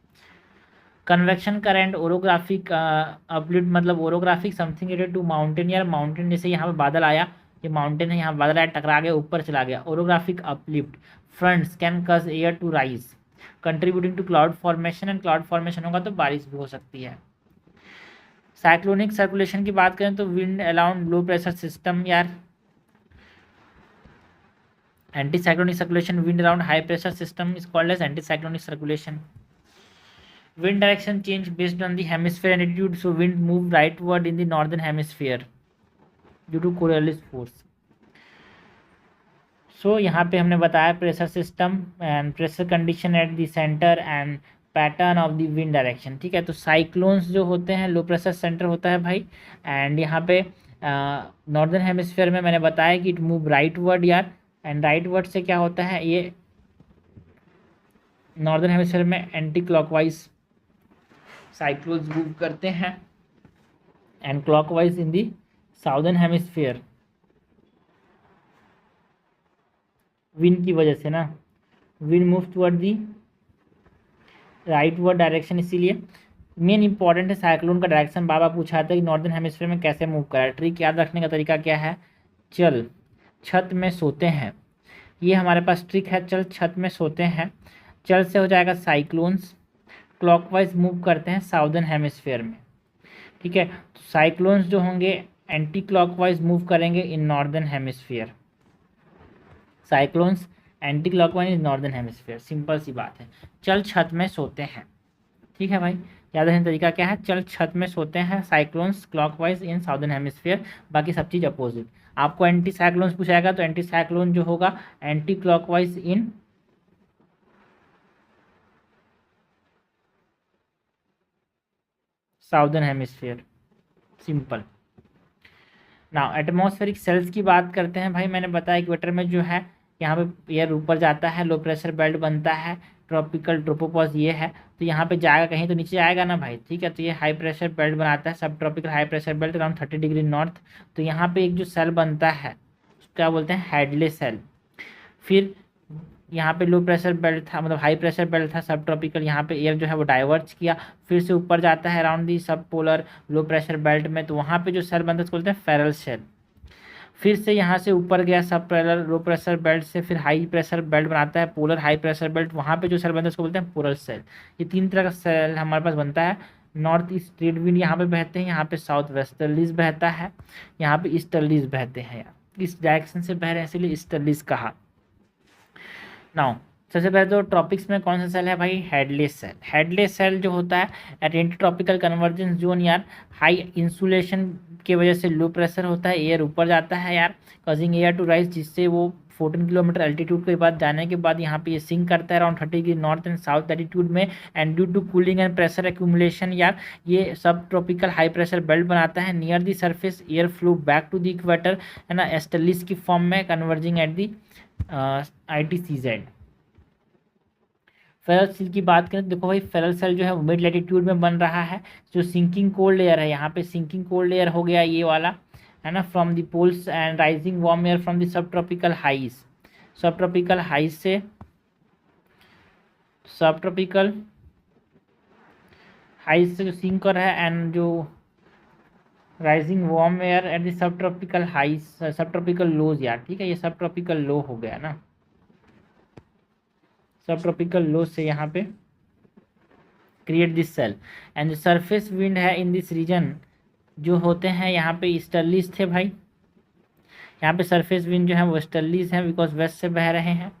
कन्वेक्शन करंट, ओरोग्राफिक अपलिफ्ट, मतलब orographic something related to mountain, या माउंटेन जैसे यहाँ पे बादल आया, ये माउंटेन है, यहाँ बादल आया टकरा गया ऊपर चला गया, orographic uplift. Fronts can cause air to rise contributing to cloud formation, and cloud formation होगा तो बारिश भी हो सकती है। साइक्लोनिक सर्कुलेशन की बात करें तो wind around low pressure system यार, anticyclonic circulation wind around high pressure system is called as anticyclonic circulation. Wind direction change based on the hemisphere and altitude, so wind move rightward in the northern hemisphere due to Coriolis force. So यहाँ पे हमने बताया pressure system and pressure condition at the centre and pattern of the wind direction, ठीक है। तो cyclones जो होते हैं लो प्रेशर सेंटर होता है भाई, एंड यहाँ पे नॉर्दर्न हेमिस्फीयर में मैंने बताया कि इट मूव राइटवर्ड यार, एंड राइटवर्ड से क्या होता है, ये नॉर्दर्न हेमिस्फीयर में एंटी क्लॉकवाइज साइक्लोन्स मूव करते हैं, and clockwise in the southern hemisphere wind की वजह से ना, wind move toward the rightward direction. इसीलिए मेन इंपॉर्टेंट है साइक्लोन का डायरेक्शन। बाबा पूछा था कि नॉर्दर्न हेमिस्फीयर में कैसे मूव करा, ट्रिक याद रखने का तरीका क्या है, चल छत में सोते हैं, ये हमारे पास ट्रिक है, चल छत में सोते हैं। चल से हो जाएगा साइक्लोन्स, क्लॉकवाइज मूव करते हैं साउदर्न हेमिस्फीयर में, ठीक है। तो साइक्लोन्स जो होंगे एंटी क्लॉकवाइज मूव करेंगे in northern hemisphere, cyclones anti clockwise in northern hemisphere, simple सी बात है। चल छत में सोते हैं, ठीक है भाई, याद रखने तरीका क्या है, चल छत में सोते हैं, cyclones clockwise in southern hemisphere, बाकी सब चीज़ अपोजिट। आपको एंटी साइक्लोन्स पूछाएगा तो एंटी साइक्लोन जो होगा anti clockwise in southern hemisphere, simple. Now atmospheric cells की बात करते हैं भाई। मैंने बताया इक्वेटर में जो है यहाँ पे एयर ऊपर जाता है, लो प्रेशर बेल्ट बनता है, ट्रॉपिकल ट्रोपोपॉज ये है, तो यहाँ पे जाएगा कहीं तो नीचे आएगा ना भाई, ठीक है। तो ये हाई प्रेशर बेल्ट बनाता है, सब tropical high pressure belt around 30 degree north. तो यहाँ पे एक जो सेल बनता है क्या बोलते हैं, हेडले सेल। फिर यहाँ पे लो प्रेशर बेल्ट था, मतलब हाई प्रेशर बेल्ट था सब ट्रॉपिकल, यहाँ पे एयर जो है वो डाइवर्ज किया, फिर से ऊपर जाता है अराउंड दी सब पोलर लो प्रेशर बेल्ट में, तो वहाँ पे जो सेल बनता है उसको बोलते हैं फेरल सेल। फिर से यहाँ से ऊपर गया सब पैरेलल लो प्रेशर बेल्ट से, फिर हाई प्रेशर बेल्ट बनाता है पोलर हाई प्रेशर बेल्ट, वहाँ पे जो सेल बनता है उसको बोलते हैं पोलर सेल। ये तीन तरह का सेल हमारे पास बनता है। नॉर्थ ईस्ट ट्रेड विंड यहाँ पे बहते हैं, यहाँ पे साउथ वेस्टर्लीज बहता है, यहाँ पे ईस्टर्लीज बहते हैं यार, इस डायरेक्शन से बह रहे हैं इसीलिए ईस्टर्लीज कहा। नाउ सबसे पहले तो ट्रॉपिक्स में कौन सा सेल है भाई, हेडले सेल। हेडले सेल जो होता है at anti tropical convergence zone यार, हाई इंसुलेशन की वजह से लो प्रेशर होता है, एयर ऊपर जाता है यार, कॉजिंग एयर टू राइज, जिससे वो 14 किलोमीटर एल्टीट्यूड के बाद जाने के बाद यहाँ पे ये सिंक करता है around 30 degree north and south altitude में, and due to cooling and pressure accumulation यार ये सब ट्रॉपिकल हाई प्रेशर बेल्ट बनाता है near the surface, air flow back to the equator है ना, एस्टलिस की फॉर्म में converging at the ITCZ। Ferrel cell की बात करें तो देखो भाई फेरल सेल जो है मिड लैटिट्यूड में बन रहा है, जो सिंकिंग कोल्ड एयर है, यहाँ पे सिंकिंग कोल्ड एयर हो गया ये वाला है ना, from the poles and rising warm air from the sub tropical highs, sub tropical highs से, सब ट्रॉपिकल हाइज से जो सिंक कर रहा है, एंड जो rising warm air at the sub tropical highs, sub tropical lows यार, ठीक है, ये सब ट्रॉपिकल लो हो गया ना, सब ट्रॉपिकल लो से यहाँ पे क्रिएट दिस सेल, एंड जो सरफेस विंड है इन दिस रीजन जो होते हैं यहाँ पे ईस्टर्लीज थे भाई, यहाँ पे सरफेस विंड जो है वो ईस्टर्लीज हैं बिकॉज वेस्ट से बह रहे हैं।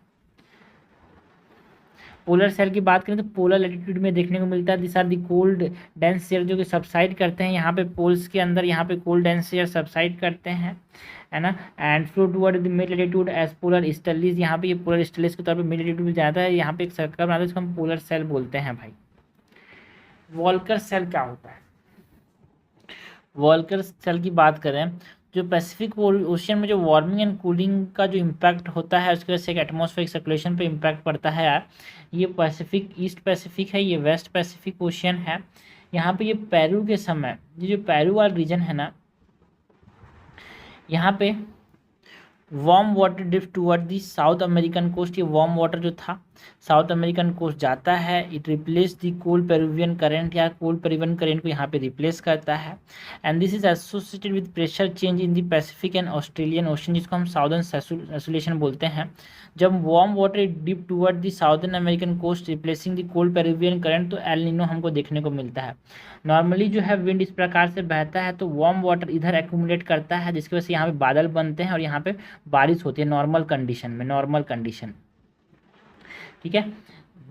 पोलर सेल की बात करें तो पोलर लैटिट्यूड में देखने को मिलता है, this are the cold dense air जो कि सबसाइड करते हैं यहाँ पे पोल्स के अंदर, यहाँ पे कोल्ड डेंस एयर सबसाइड करते हैं है ना, and flow toward the mid latitude as polar easterlies, यहाँ पे ये पोलर ईस्टर्लीज के तौर पे मिड लैटिट्यूड में जाता है, यहाँ पे एक सर्कल बनाता है जिसको हम पोलर सेल बोलते हैं भाई। वॉल्कर सेल क्या होता है, वॉल्कर सेल की बात करें, जो पैसिफिक ओशियन में जो वार्मिंग एंड कूलिंग का जो इम्पैक्ट होता है उसकी वजह से एक एटमॉस्फेरिक सर्कुलेशन पे इम्पैक्ट पड़ता है यार। ये पैसिफिक, ईस्ट पैसिफिक है, ये वेस्ट पैसिफिक ओशियन है। यहाँ पे ये पेरू के समय, ये जो पेरू वाला रीजन है ना, यहाँ पे warm water drift toward the South American coast. ये वार्म वाटर जो था साउथ अमेरिकन कोस्ट जाता है, it replace the cold Peruvian current, या कोल्ड पेरुवियन करेंट को यहाँ पे रिप्लेस करता है। And this is associated with pressure change in the Pacific and Australian ocean, जिसको हम साउदर्न सैचुरेशन बोलते हैं। जब warm water dip toward the southern American coast replacing the cold Peruvian current, तो एल नीनो हमको देखने को मिलता है। नॉर्मली जो है विंड इस प्रकार से बहता है तो वार्म वाटर इधर एक्यूमुलेट करता है, जिसकी वजह से यहाँ पे बादल बनते हैं और यहाँ पे बारिश होती है नॉर्मल कंडीशन में, नॉर्मल कंडीशन, ठीक है।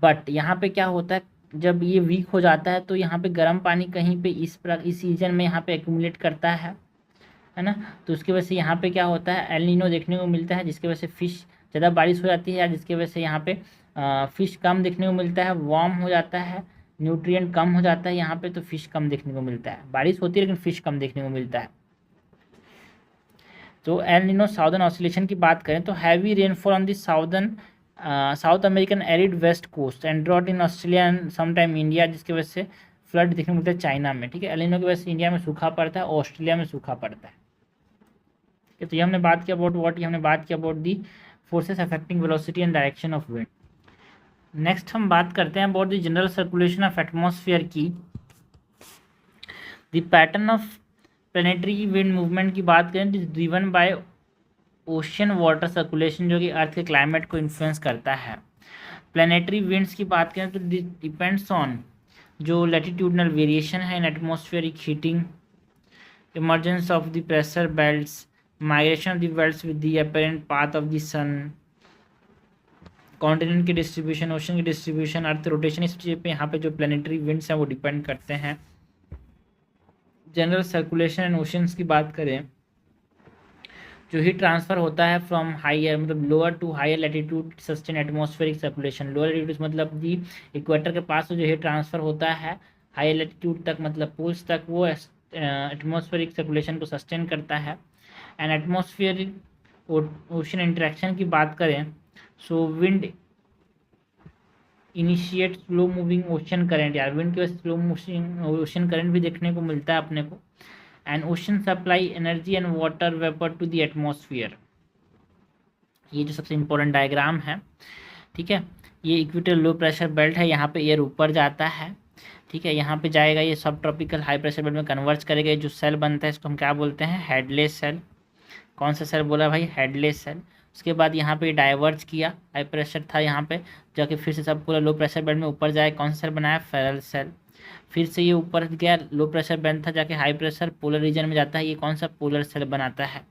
बट यहाँ पे क्या होता है, जब ये वीक हो जाता है तो यहाँ पे गर्म पानी कहीं पे इस रीजन में यहाँ पे एक्यूमुलेट करता है ना। तो उसकी वजह से यहाँ पे क्या होता है, एल नीनो देखने को मिलता है, जिसकी वजह से फिश ज़्यादा बारिश हो जाती है, या जिसकी वजह से यहाँ पे फिश कम देखने को मिलता है, वार्म हो जाता है, न्यूट्रिएंट कम हो जाता है यहाँ पे, तो फिश कम देखने को मिलता है। बारिश होती है लेकिन फिश कम देखने को मिलता है। तो एल नीनो साउदर्न ऑसिलेशन की बात करें तो heavy rainfall on the South American arid west coast and drought in Australia and sometime India, जिसकी वजह से फ्लड देखने को मिलता है चाइना में, ठीक है। एल नीनो की वजह से इंडिया में सूखा पड़ता है, ऑस्ट्रेलिया में सूखा पड़ता है। तो ये हमने बात किया अबाउट व्हाट, ये हमने बात किया about the forces affecting velocity and direction of wind. Next हम बात करते हैं about the general circulation of atmosphere की। The pattern of planetary wind movement की बात करें तो driven by ocean water circulation, जो कि अर्थ के क्लाइमेट को इन्फ्लुएंस करता है। प्लेनेटरी विंड्स की बात करें तो डिपेंड्स ऑन जो लैटिट्यूडनल वेरिएशन है in atmospheric heating, emergence of the pressure belts, migration of the belts with the apparent path of the sun, continent की डिस्ट्रीब्यूशन, ओशन की डिस्ट्रीब्यूशन, अर्थ रोटेशन, इस चीज़ पे यहाँ पे जो प्लेनेटरी विंड्स हैं वो डिपेंड करते हैं। जनरल सर्कुलेशन एंड ओशंस की बात करें, जो हीट ट्रांसफर होता है फ्रॉम हायर मतलब lower to higher latitude sustain atmospheric circulation. Lower latitude मतलब दी इक्वेटर के पास जो हीट ट्रांसफर होता है हायर लैटिट्यूड तक मतलब पोल्स तक, वो एटमॉस्फेरिक सर्कुलेशन को सस्टेन करता है। एंड एटमॉस्फेरिक ओशन इंटरेक्शन की बात करें, so wind initiate slow moving ocean current, यार विंड की वजह से स्लो मूविंग ओशन करंट भी देखने को मिलता है अपने को। And ocean supply energy and water vapour to the atmosphere, ये जो सबसे इम्पोर्टेंट डायग्राम है, ठीक है। ये इक्वेटर लो प्रेशर बेल्ट है, यहाँ पे एयर ऊपर जाता है, ठीक है। यहाँ पे जाएगा, ये सब ट्रॉपिकल हाई प्रेशर बेल्ट में कन्वर्ट करेगा। जो सेल बनता है इसको हम क्या बोलते हैं, हेडलेस सेल। कौन सा सेल बोला भाई, हेडलेस सेल। उसके बाद यहाँ पे डाइवर्ज किया, हाई प्रेशर था यहाँ पे, जाके फिर से सब पूरा लो प्रेशर बेल्ट में ऊपर जाए, कौन सा सेल बनाया, फेरल सेल। फिर से ये ऊपर गया, लो प्रेशर बेल्ट था, जाके हाई प्रेशर पोलर रीजन में जाता है, ये कौन सा, पोलर सेल बनाता है,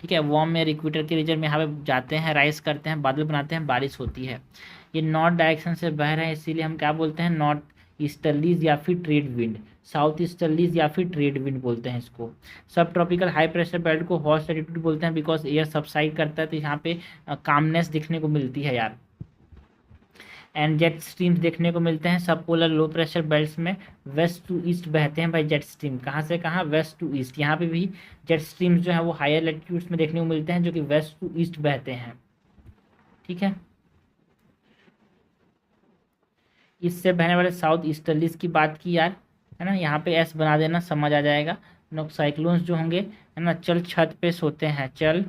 ठीक है। वार्म एयर इक्वेटर के रीजन में यहाँ पे जाते हैं, राइज करते हैं, बादल बनाते हैं, बारिश होती है। ये नॉर्थ डायरेक्शन से बह रहे हैं, इसीलिए हम क्या बोलते हैं, नॉर्थ ईस्टर्लीज या फिर ट्रेड विंड, साउथ ईस्टर्लीज या फिर ट्रेड विंड बोलते हैं इसको। सब ट्रॉपिकल हाई प्रेशर बेल्ट को हॉट लैटिट्यूड बोलते हैं, बिकॉज एयर सबसाइड करता है तो यहाँ पे कामनेस दिखने को मिलती है यार। एंड जेट स्ट्रीम्स देखने को मिलते हैं सब पोलर लो प्रेशर बेल्ट्स में, वेस्ट टू ईस्ट बहते हैं भाई जेट स्ट्रीम, कहाँ से कहाँ, वेस्ट टू ईस्ट। यहाँ पे भी जेट स्ट्रीम्स जो है वो हायर लैटिट्यूड्स में देखने को मिलते हैं, जो कि वेस्ट टू ईस्ट बहते हैं, ठीक है। इससे बहने वाले साउथ ईस्टर्लीज की बात की यार, है ना, यहाँ पे एस बना देना, समझ आ जाएगा। साइक्लोन्स जो होंगे, है ना, चल छत पे सोते हैं, चल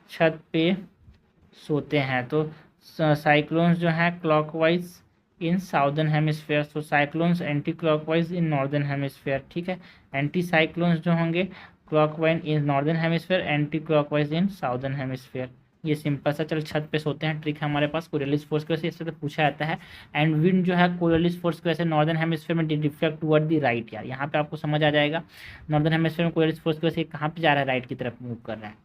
छत पे सोते हैं, तो साइक्लोन्स जो हैं क्लॉकवाइज इन साउदर्न हेमिस्फेयर, तो cyclones anti clockwise in northern hemisphere, ठीक है। एंटी साइक्लोन्स जो होंगे clockwise in northern hemisphere, anti clockwise in southern hemisphere. ये सिंपल सा चल छत पे सोते हैं ट्रिक है हमारे पास, कोरियोलिस फोर्स की वजह से इससे तो पूछा जाता है। एंड विंड जो है कोरियोलिस फोर्स की वजह से नॉर्दर्न हेमिस्फेयर में डिफ्लेक्ट टुवर्ड द राइट, यार यहाँ पे आपको समझ आ जाएगा, नॉर्दर्न हेमिस्फेयर में कोरियोलिस फोर्स की वजह से कहाँ पे जा रहा है, राइट की तरफ मूव कर रहा है।